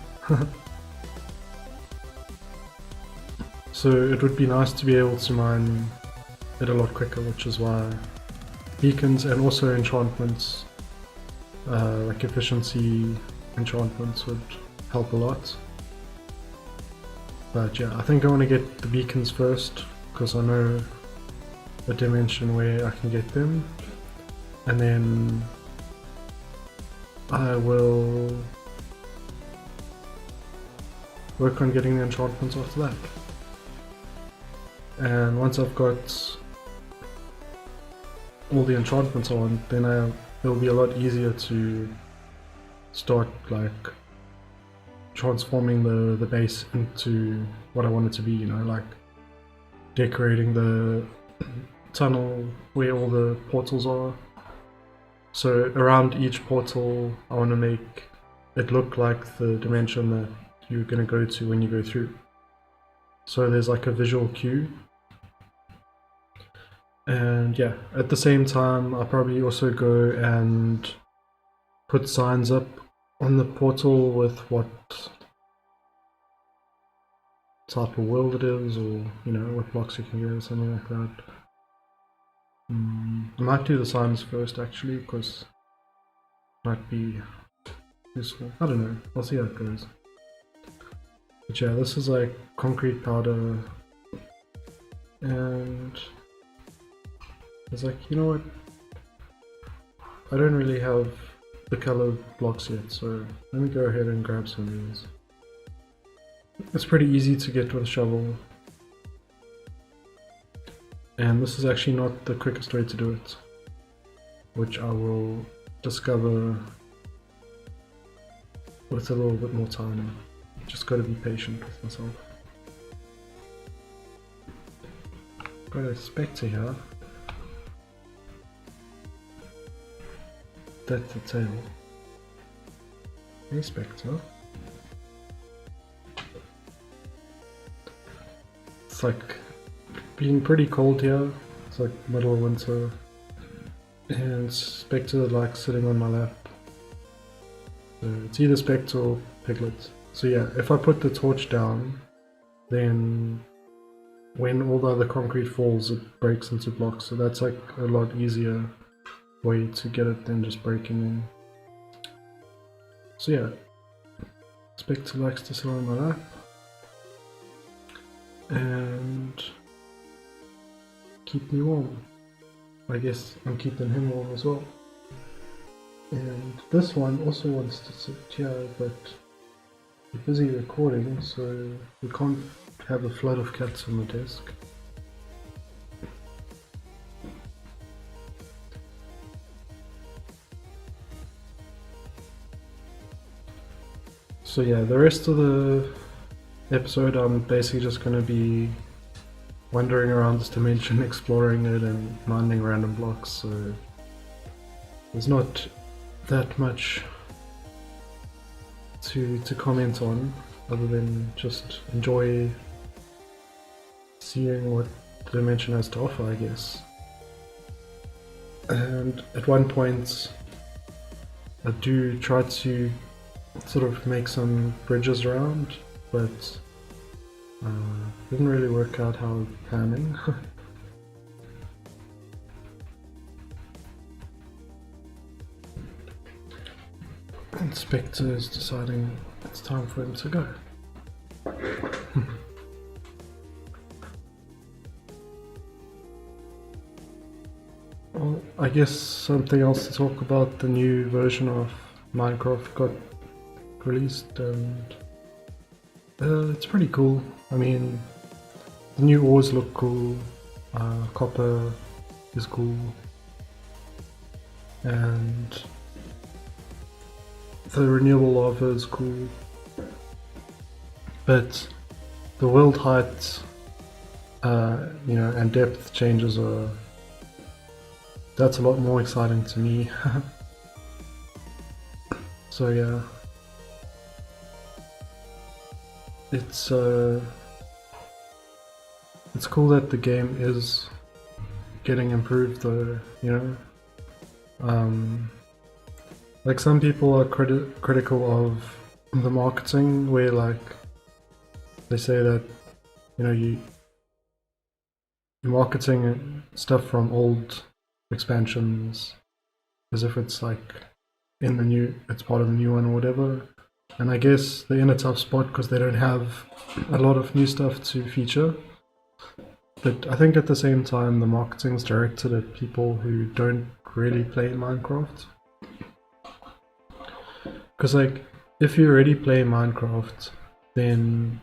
So it would be nice to be able to mine it a lot quicker, which is why beacons and also enchantments, like efficiency enchantments, would help a lot. But yeah, I think I want to get the beacons first, because I know a dimension where I can get them, and then I will work on getting the enchantments after that. And once I've got all the enchantments on, then it'll be a lot easier to start like transforming the base into what I want it to be, you know, like decorating the tunnel where all the portals are. So around each portal I want to make it look like the dimension that you're going to go to when you go through. So there's like a visual cue. And yeah, at the same time I'll probably also go and put signs up on the portal with what type of world it is, or you know, what blocks you can get or something like that. I might do the signs first actually, because it might be useful. I don't know, I'll see how it goes. But yeah, this is like concrete powder, and I was like, you know what, I don't really have the colored blocks yet, so let me go ahead and grab some of these. It's pretty easy to get with a shovel, and this is actually not the quickest way to do it, which I will discover with a little bit more time. Just gotta be patient with myself. Got a Spectator here. That's the tail. Hey Spectre. It's like being pretty cold here. It's like middle of winter, and Spectre like sitting on my lap. So it's either Spectre or Piglet. So yeah, if I put the torch down, then when all the other concrete falls, it breaks into blocks. So that's like a lot easier way to get it than just breaking in. So yeah, Spectre likes to sit on my lap, and keep me warm. I guess I'm keeping him warm as well. And this one also wants to sit here, but we're busy recording, so we can't have a flood of cats on the desk. So yeah, the rest of the episode I'm basically just going to be wandering around this dimension, exploring it and mining random blocks, so there's not that much to comment on other than just enjoy seeing what the dimension has to offer, I guess. And at one point I do try to sort of make some bridges around, but didn't really work out how I was planning. And Spectator is deciding it's time for him to go. Well, I guess something else to talk about, the new version of Minecraft got released, and it's pretty cool. I mean, the new ores look cool, copper is cool, and the renewable lava is cool, but the world height, and depth changes that's a lot more exciting to me. So yeah, it's cool that the game is getting improved, though. Like, some people are critical of the marketing, where like they say that you're marketing stuff from old expansions as if it's like it's part of the new one or whatever. And I guess they're in a tough spot because they don't have a lot of new stuff to feature. But I think at the same time, the marketing's directed at people who don't really play Minecraft. Because like, if you already play Minecraft, then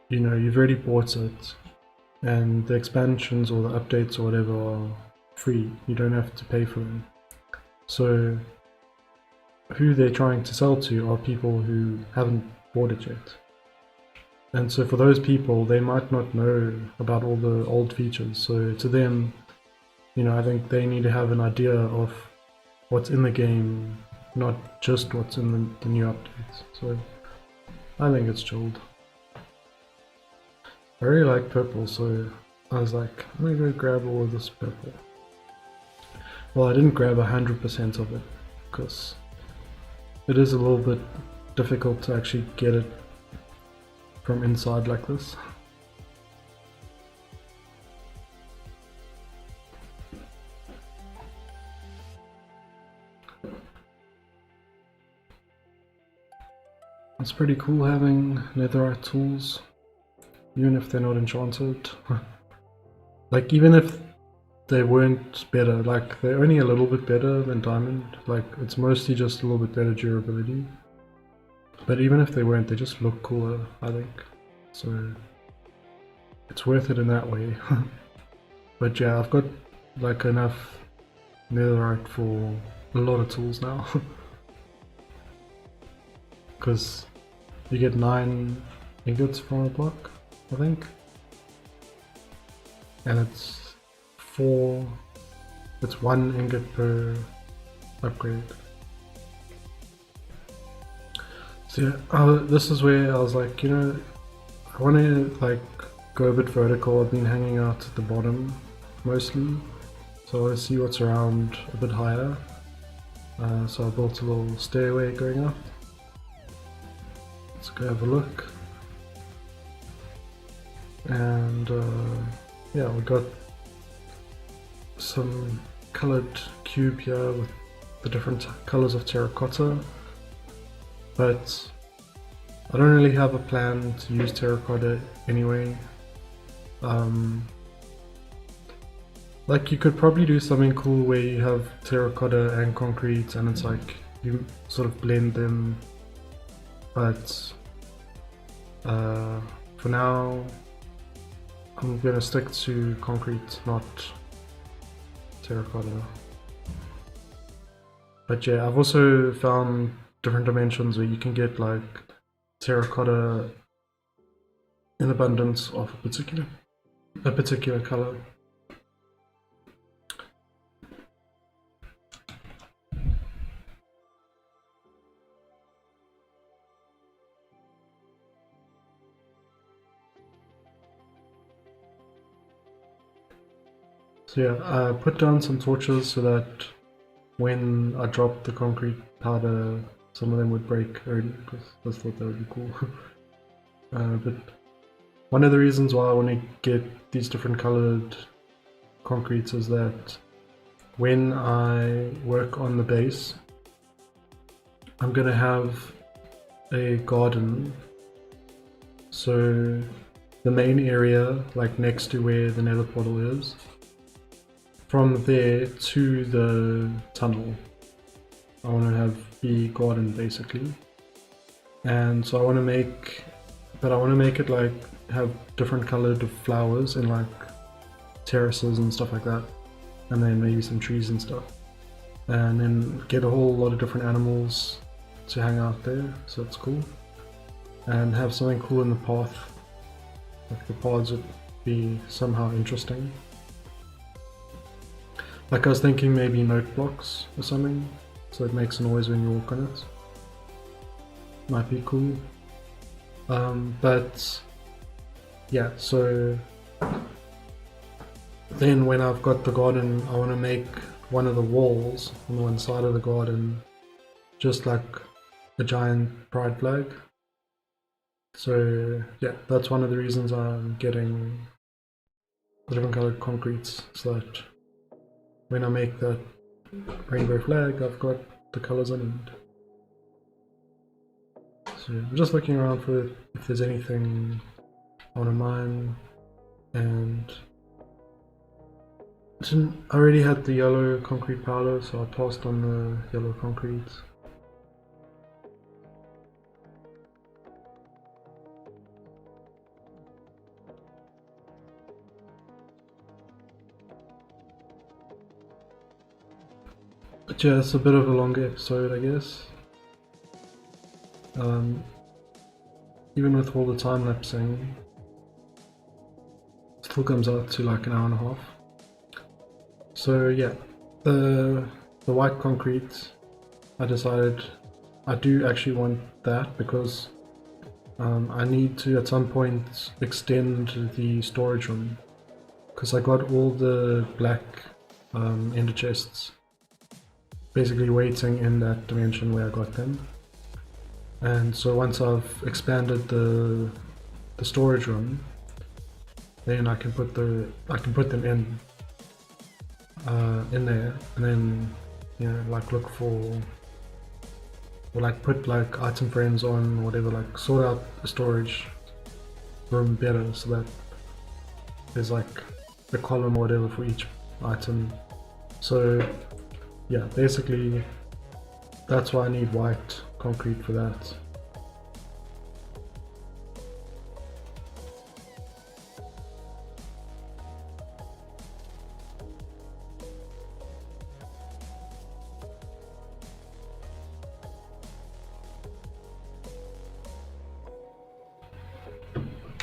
you've already bought it, and the expansions or the updates or whatever are free. You don't have to pay for them. So who they're trying to sell to are people who haven't bought it yet. And so for those people, they might not know about all the old features. So to them, I think they need to have an idea of what's in the game, not just what's in the new updates. So I think it's chilled. I really like purple, so I was like, I'm gonna go grab all of this purple. Well, I didn't grab 100% of it, because it is a little bit difficult to actually get it from inside like this. It's pretty cool having netherite tools, even if they're not enchanted. Like, even if they weren't better, like, they're only a little bit better than diamond. Like, it's mostly just a little bit better durability. But even if they weren't, they just look cooler, I think. So it's worth it in that way. But yeah, I've got like enough netherite for a lot of tools now. Because you get 9 ingots from a block, I think. And it's 1 ingot per upgrade. So yeah, this is where I was like, I want to like go a bit vertical. I've been hanging out at the bottom mostly, so I want to see what's around a bit higher. So I built a little stairway going up. Let's go have a look. And yeah, we got some colored cube here with the different colors of terracotta, but I don't really have a plan to use terracotta anyway. Like, you could probably do something cool where you have terracotta and concrete and it's like you sort of blend them, but for now I'm gonna stick to concrete, not terracotta. But yeah, I've also found different dimensions where you can get like terracotta in abundance of a particular color. So yeah, I put down some torches so that when I drop the concrete powder, some of them would break early, because I just thought that would be cool. But one of the reasons why I want to get these different colored concretes is that when I work on the base, I'm gonna have a garden. So the main area, like next to where the nether portal is, from there to the tunnel, I want to have the garden basically. And so I want to make it like have different colored flowers and like terraces and stuff like that, and then maybe some trees and stuff, and then get a whole lot of different animals to hang out there, so it's cool. And have something cool in the path, like the paths would be somehow interesting. Like I was thinking maybe note blocks or something, so it makes a noise when you walk on it. Might be cool. But yeah, so then when I've got the garden, I want to make one of the walls on one side of the garden just like a giant pride flag. So yeah, that's one of the reasons I'm getting the different colored concretes, so that when I make that rainbow flag, I've got the colors I need. So yeah, I'm just looking around for if there's anything I want to mine, and I already had the yellow concrete powder, so I passed on the yellow concrete. But yeah, it's a bit of a longer episode, I guess. Even with all the time lapsing, it still comes out to like an hour and a half. So yeah, the white concrete, I decided I do actually want that because I need to at some point extend the storage room, because I got all the black ender chests basically waiting in that dimension where I got them. And so once I've expanded the storage room, then I can put them in there, and then, you know, like look for, or like put like item frames on, whatever, like sort out the storage room better so that there's like a column or whatever for each item. So yeah, basically that's why I need white concrete for that.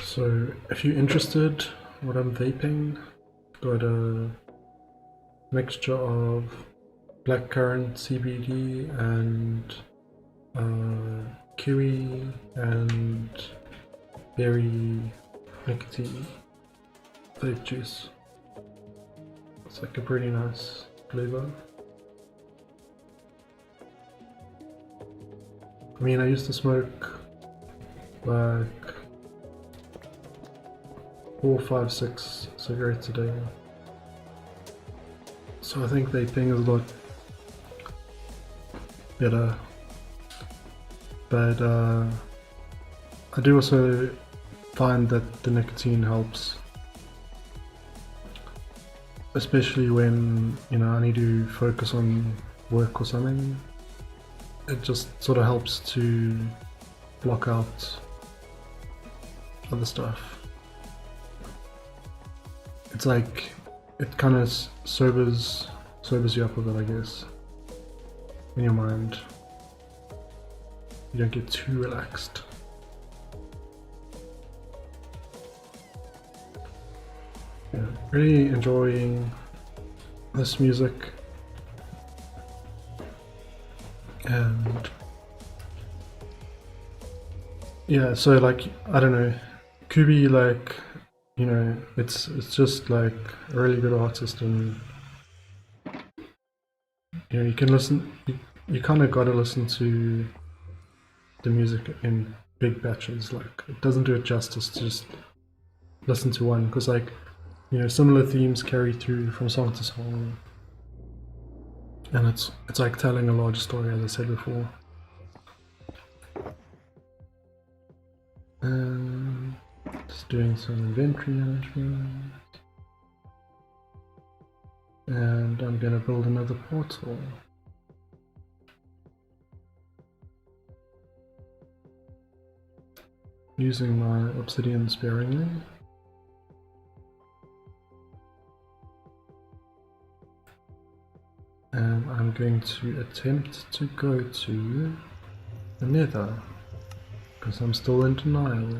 So if you're interested what I'm vaping, got a mixture of blackcurrant CBD and kiwi and berry nicotine vape juice. It's like a pretty nice flavor. I mean, I used to smoke like 4, 5, 6 cigarettes a day, so I think vaping is a lot better. But I do also find that the nicotine helps especially when, you know, I need to focus on work or something. It just sort of helps to block out other stuff. It's like, it kind of sobers you up a bit, I guess, in your mind. You don't get too relaxed. Yeah, really enjoying this music, and yeah, so like, I don't know, Kubbi, like, you know, it's just like a really good artist, and you know, you can listen, you kind of got to listen to the music in big batches. Like, it doesn't do it justice to just listen to one, because like, you know, similar themes carry through from song to song, and it's like telling a large story, as I said before. Just doing some inventory management, and I'm gonna build another portal. Using my obsidian sparingly. And I'm going to attempt to go to the nether, because I'm still in denial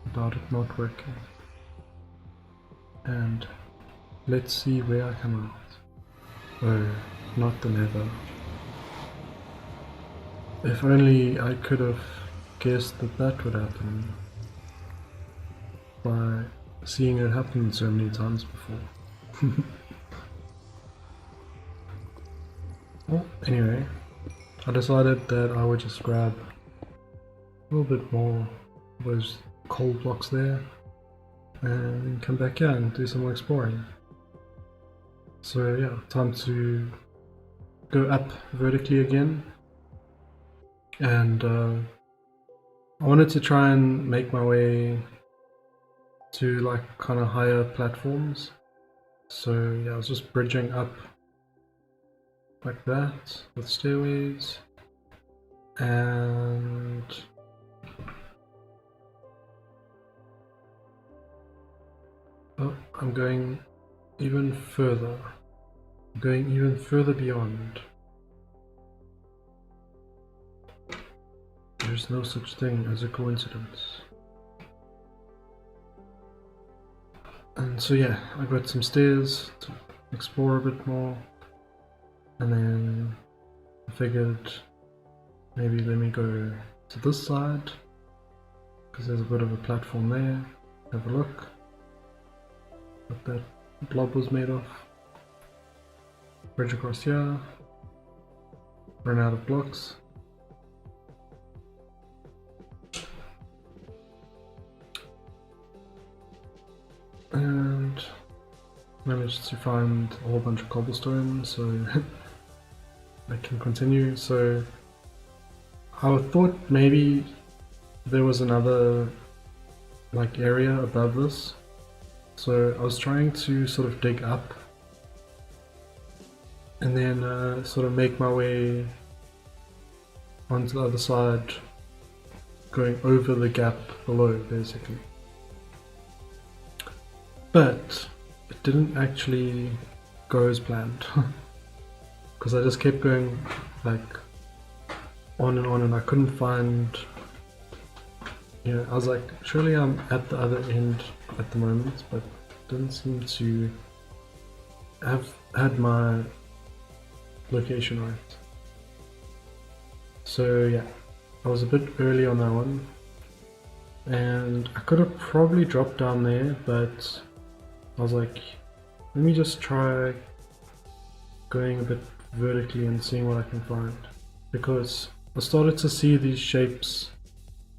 about it not working. And let's see where I come out. Oh, not the nether. If only I could have guessed that that would happen by seeing it happen so many times before. Well, anyway, I decided that I would just grab a little bit more of those coal blocks there and come back here and do some more exploring. So yeah, time to go up vertically again, and I wanted to try and make my way to like kind of higher platforms. So yeah, I was just bridging up like that with stairways, and oh, I'm going even further. I'm going even further beyond. There's no such thing as a coincidence. And so yeah, I got some stairs to explore a bit more, and then I figured maybe let me go to this side, because there's a bit of a platform there. Have a look what that blob was made of. Bridge across here, run out of blocks. And managed to find a whole bunch of cobblestone, so I can continue. So I thought maybe there was another like area above this, so I was trying to sort of dig up and then sort of make my way onto the other side, going over the gap below basically. But it didn't actually go as planned, because I just kept going like on, and I couldn't find, you know, I was like, surely I'm at the other end at the moment, but didn't seem to have had my location right. So yeah, I was a bit early on that one, and I could have probably dropped down there, but I was like, let me just try going a bit vertically and seeing what I can find, because I started to see these shapes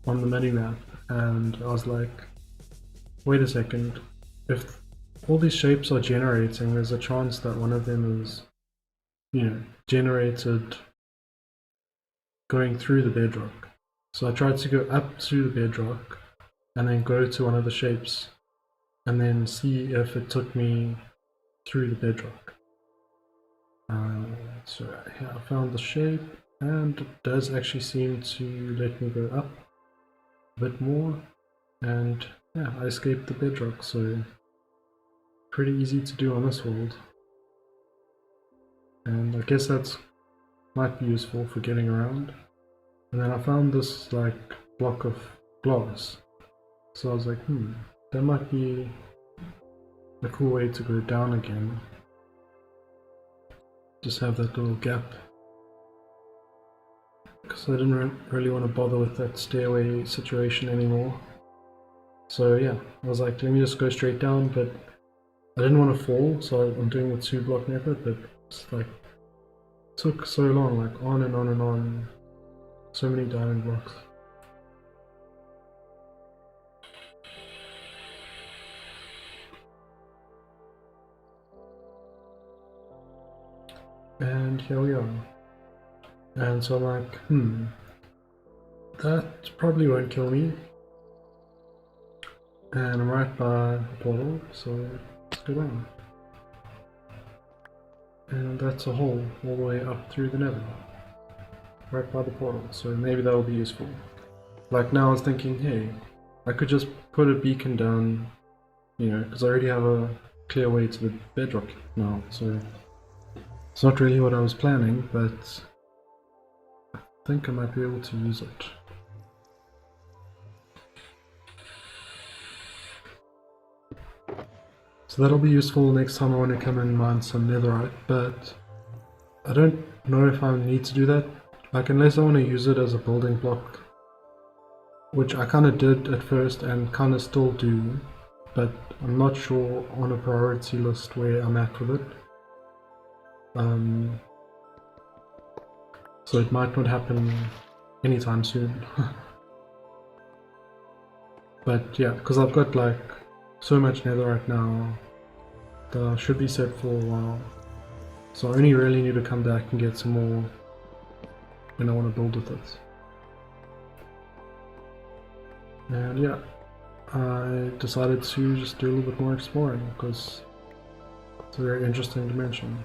on the minimap, and I was like, wait a second, if all these shapes are generating, there's a chance that one of them is, you know, generated going through the bedrock. So I tried to go up to the bedrock and then go to one of the shapes and then see if it took me through the bedrock. So yeah, I found the shape, and it does actually seem to let me go up a bit more, and yeah, I escaped the bedrock, so pretty easy to do on this world. And I guess that's might be useful for getting around. And then I found this like block of glass, so I was like, that might be a cool way to go down again. Just have that little gap, because I didn't really want to bother with that stairway situation anymore. So yeah, I was like, let me just go straight down, but I didn't want to fall, so I'm doing the 2-block method, but it's like, it took so long, like on and on and on, so many diamond blocks. And here we are. And so I'm like, that probably won't kill me. And I'm right by the portal, so let's go down. And that's a hole all the way up through the nether, right by the portal, so maybe that'll be useful. Like now I was thinking, hey, I could just put a beacon down, you know, because I already have a clear way to the bedrock now, so it's not really what I was planning, but I think I might be able to use it. So that'll be useful next time I want to come and mine some netherite, but I don't know if I need to do that, like unless I want to use it as a building block, which I kind of did at first and kind of still do, but I'm not sure on a priority list where I'm at with it. So it might not happen anytime soon. But yeah, because I've got like so much netherite now that I should be set for a while. So I only really need to come back and get some more when I want to build with it. And yeah, I decided to just do a little bit more exploring because it's a very interesting dimension.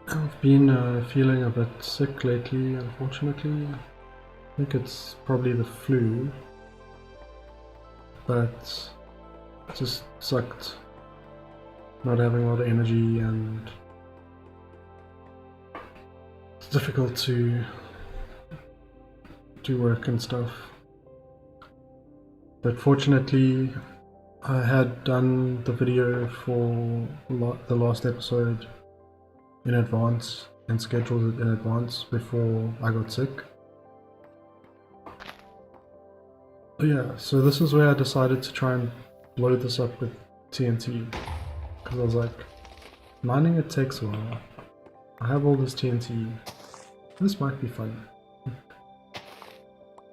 I've been feeling a bit sick lately, unfortunately. I think it's probably the flu, but it just sucked not having a lot of energy, and it's difficult to do work and stuff. But fortunately, I had done the video for the last episode in advance and scheduled it in advance before I got sick. But yeah, so this is where I decided to try and blow this up with TNT, because I was like, mining it takes a while. I have all this TNT, this might be fun.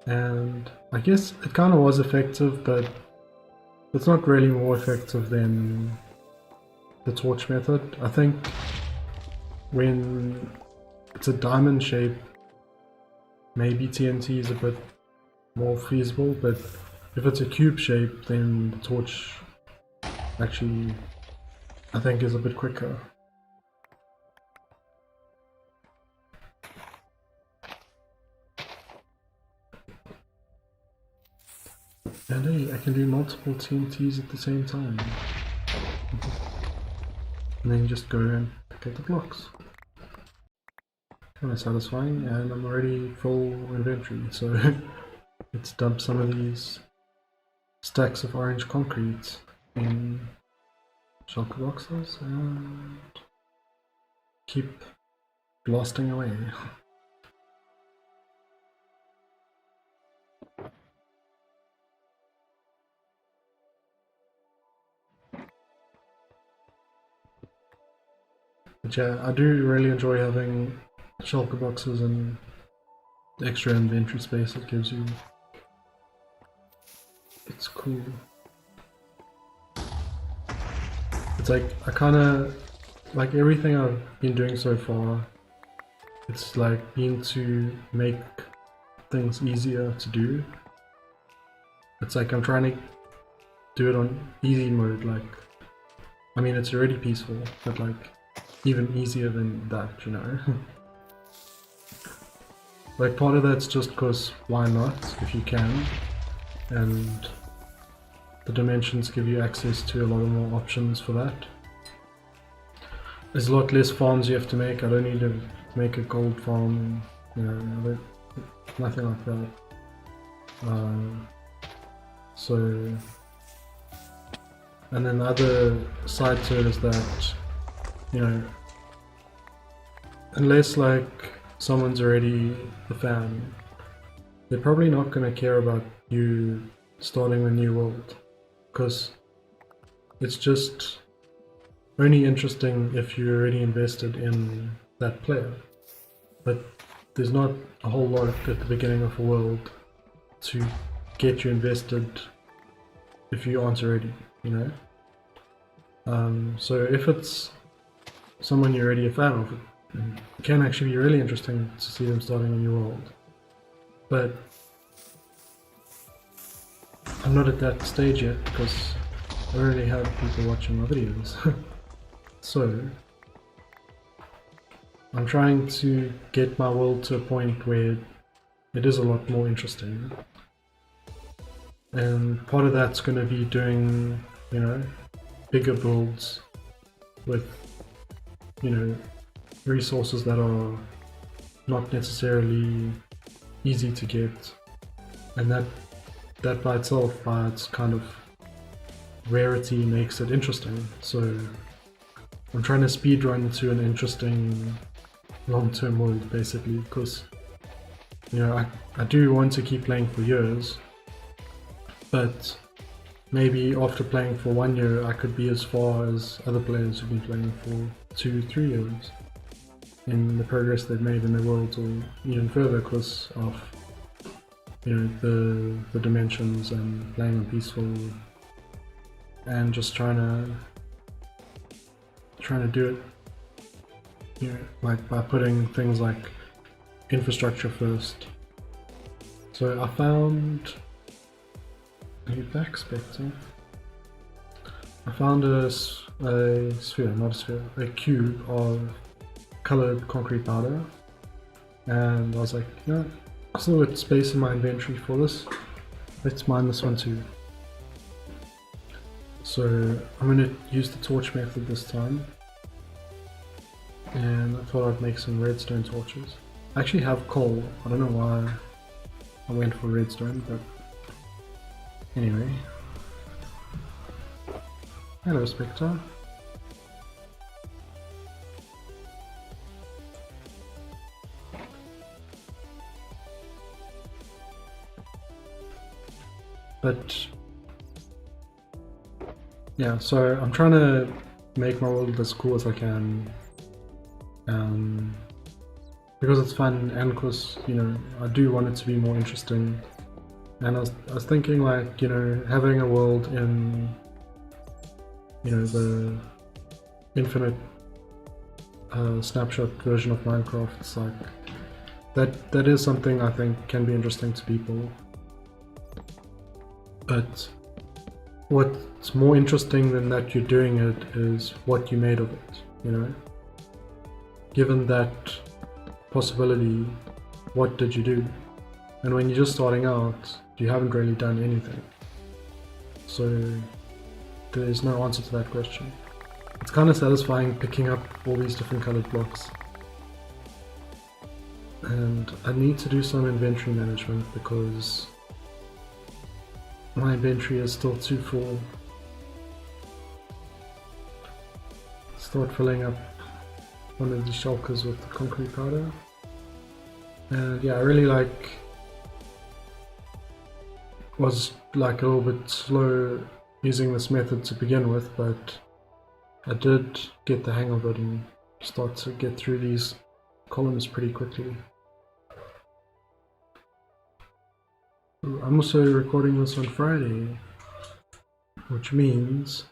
And I guess it kind of was effective, but it's not really more effective than the torch method. I think when it's a diamond shape, maybe TNT is a bit more feasible, but if it's a cube shape, then the torch actually, I think, is a bit quicker. And hey, I can do multiple TNTs at the same time. And then just go and pick up the blocks. Kind of satisfying, and I'm already full inventory, so let's dump some of these stacks of orange concrete in shulker boxes and keep blasting away. But yeah, I do really enjoy having shulker boxes and the extra inventory space it gives you. It's cool. It's like, I kinda, like everything I've been doing so far, it's like been to make things easier to do. It's like I'm trying to do it on easy mode, like, I mean it's already peaceful, but like even easier than that, you know. Like part of that's just because why not, if you can, and the dimensions give you access to a lot more options for that. There's a lot less farms you have to make. I don't need to make a gold farm, you know, nothing like that. So, and then the other side to it is that, you know, unless like someone's already a fan, they're probably not going to care about you starting a new world, because it's just only interesting if you're already invested in that player. But there's not a whole lot at the beginning of a world to get you invested if you aren't already, you know. So if it's someone you're already a fan of, it can actually be really interesting to see them starting a new world. But I'm not at that stage yet because I already have people watching my videos. So I'm trying to get my world to a point where it is a lot more interesting. And part of that's going to be doing, you know, bigger builds with, you know, resources that are not necessarily easy to get, and that by itself, by its kind of rarity, makes it interesting. So I'm trying to speedrun to an interesting long-term world, basically, because, you know, I do want to keep playing for years, but maybe after playing for 1 year I could be as far as other players who've been playing for 2-3 years in the progress they've made in their worlds, or even further because of, you know, the dimensions and playing on peaceful and just trying to do it, you know, like by putting things like infrastructure first. So I found a back Spectator. I found a sphere, not a sphere, a cube of colored concrete powder, and I was like, you know, I still got space in my inventory for this, let's mine this one too. So I'm going to use the torch method this time, and I thought I'd make some redstone torches. I actually have coal, I don't know why I went for redstone, but anyway. Hello Spectre. But yeah, so I'm trying to make my world as cool as I can, because it's fun and because, you know, I do want it to be more interesting. And I was thinking, like, you know, having a world in, you know, the infinite snapshot version of Minecraft, it's like that is something I think can be interesting to people. But what's more interesting than that you're doing it is what you made of it, you know? Given that possibility, what did you do? And when you're just starting out, you haven't really done anything. So there's no answer to that question. It's kind of satisfying picking up all these different colored blocks. And I need to do some inventory management because my inventory is still too full. Start filling up one of the shulkers with the concrete powder. And yeah, I really was like a little bit slow using this method to begin with, but I did get the hang of it and start to get through these columns pretty quickly. I'm also recording this on Friday, which means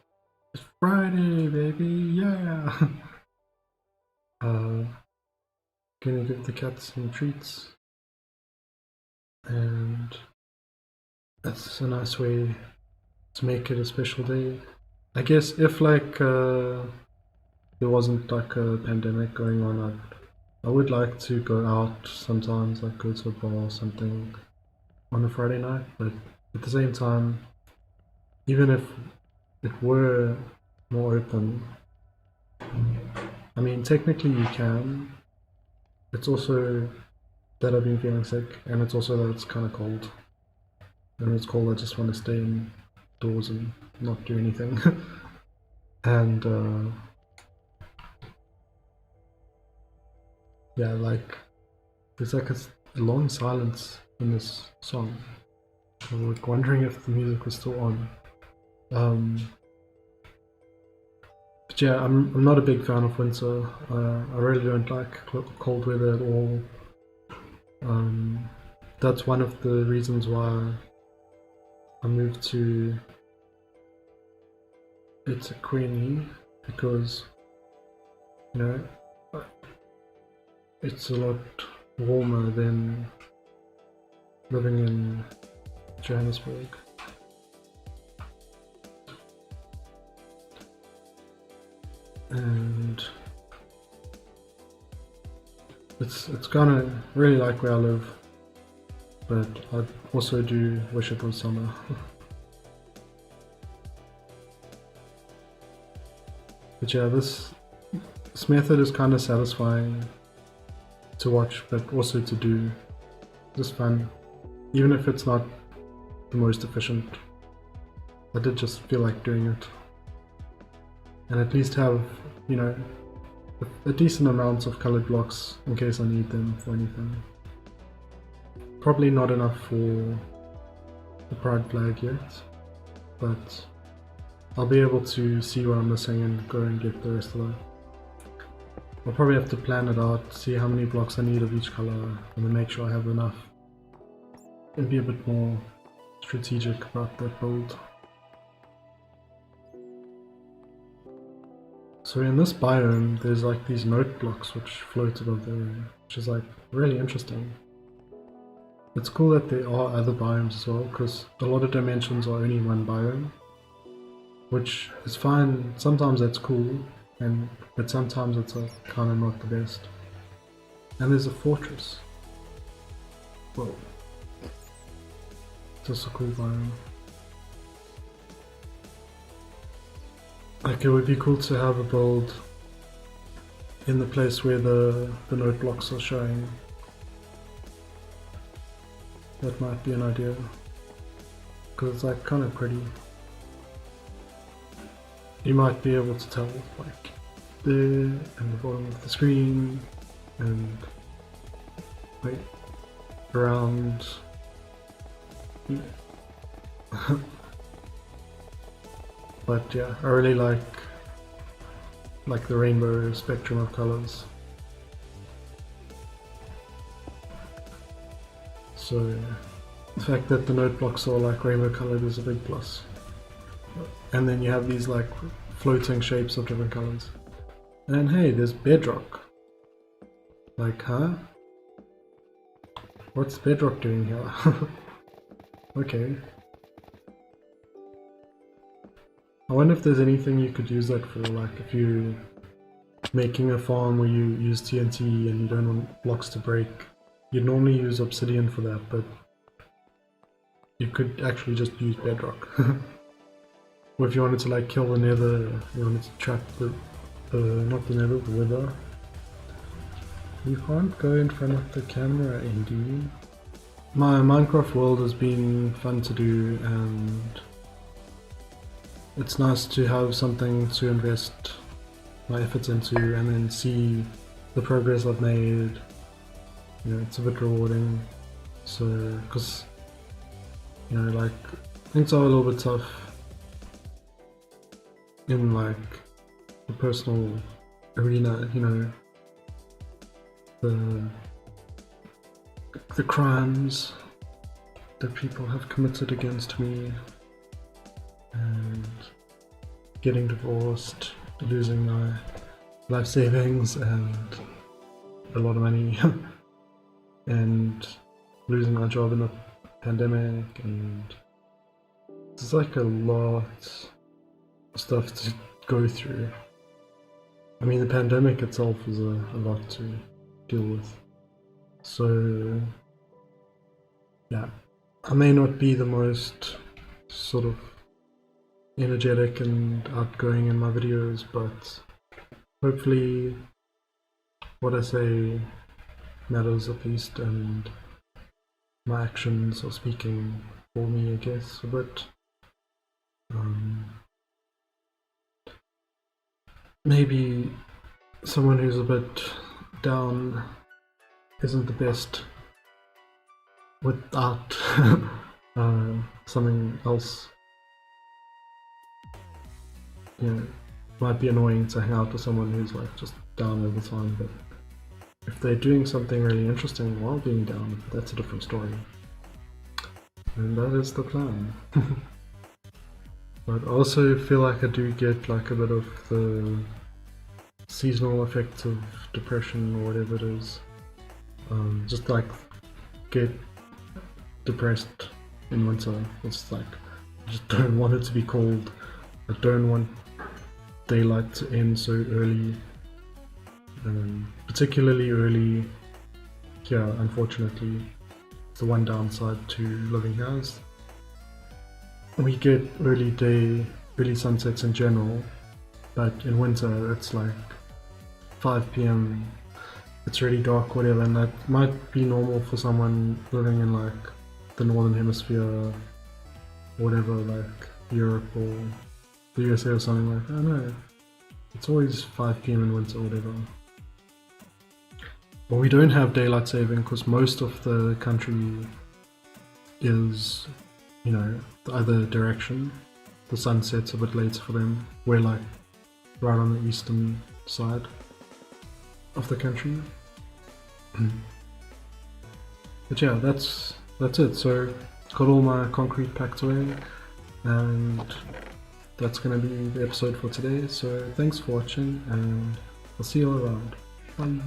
it's Friday, baby, yeah! Gonna give the cats some treats. and that's a nice way to make it a special day. I guess if like there wasn't like a pandemic going on, I would like to go out sometimes, like go to a bar or something on a Friday night, but at the same time, even if it were more open, I mean, technically you can. It's also that I've been feeling sick, and it's also that it's kind of cold. And it's cold, I just want to stay indoors and not do anything. And yeah, like there's like a long silence in this song. I was like wondering if the music was still on. But yeah, I'm not a big fan of winter. I really don't like cold weather at all. That's one of the reasons why I moved to Queenie, because you know it's a lot warmer than living in Johannesburg. And it's kind of really like where I live, but I also do wish it was summer. But yeah, this method is kind of satisfying to watch, but also to do. Just fun, even if it's not the most efficient. I did just feel like doing it, and at least have, you know, a decent amount of colored blocks in case I need them for anything. Probably not enough for the pride flag yet, but I'll be able to see what I'm missing and go and get the rest of that. I'll probably have to plan it out, see how many blocks I need of each color, and then make sure I have enough, and be a bit more strategic about that build. So in this biome, there's like these note blocks which float above the area, which is like really interesting. It's cool that there are other biomes as well, because a lot of dimensions are only one biome, which is fine. Sometimes that's cool, but sometimes it's like kind of not the best. And there's a fortress. Whoa. Just a cool biome. Like, it would be cool to have a build in the place where the note blocks are showing. That might be an idea, because it's like kind of pretty. You might be able to tell, like there in the bottom of the screen, and like around. But yeah, I really like the rainbow spectrum of colors. So the fact that the note blocks are like rainbow colored is a big plus. And then you have these like floating shapes of different colors. And hey, there's bedrock. Like, huh? What's bedrock doing here? Okay. I wonder if there's anything you could use that for, like if you're making a farm where you use TNT and you don't want blocks to break. You'd normally use obsidian for that, but you could actually just use bedrock. Or if you wanted to like kill the nether, you wanted to trap not the nether, the wither. You can't go in front of the camera, Andy. My Minecraft world has been fun to do, and it's nice to have something to invest my efforts into and then see the progress I've made. You know, it's a bit rewarding. So, because, you know, like, things are a little bit tough in like the personal arena, you know, the crimes that people have committed against me, and getting divorced, losing my life savings and a lot of money, and losing my job in the pandemic, and there's like a lot of stuff to go through. I mean, the pandemic itself is a lot to deal with. So, yeah, I may not be the most sort of energetic and outgoing in my videos, but hopefully what I say matters at least, and my actions are speaking for me, I guess, a bit. Maybe someone who's a bit down isn't the best without something else. You know, might be annoying to hang out with someone who's like just down all the time, but if they're doing something really interesting while being down, that's a different story. And that is the plan. But I also feel like I do get like a bit of the seasonal effects of depression or whatever it is. Just like get depressed in winter. It's like I just don't want it to be cold. I don't want daylight to end so early. Particularly early here, unfortunately. It's the one downside to living here is we get early sunsets in general, but in winter it's like 5 p.m. It's really dark, whatever, and that might be normal for someone living in like the northern hemisphere, or whatever, like Europe or the USA or something like that. I don't know. It's always 5 p.m. in winter, or whatever. But we don't have daylight saving because most of the country is, you know, the other direction. The sun sets a bit later for them. We're like right on the eastern side of the country. But yeah, that's it. So got all my concrete packed away, and that's gonna be the episode for today. So thanks for watching, and I'll see you all around. Bye.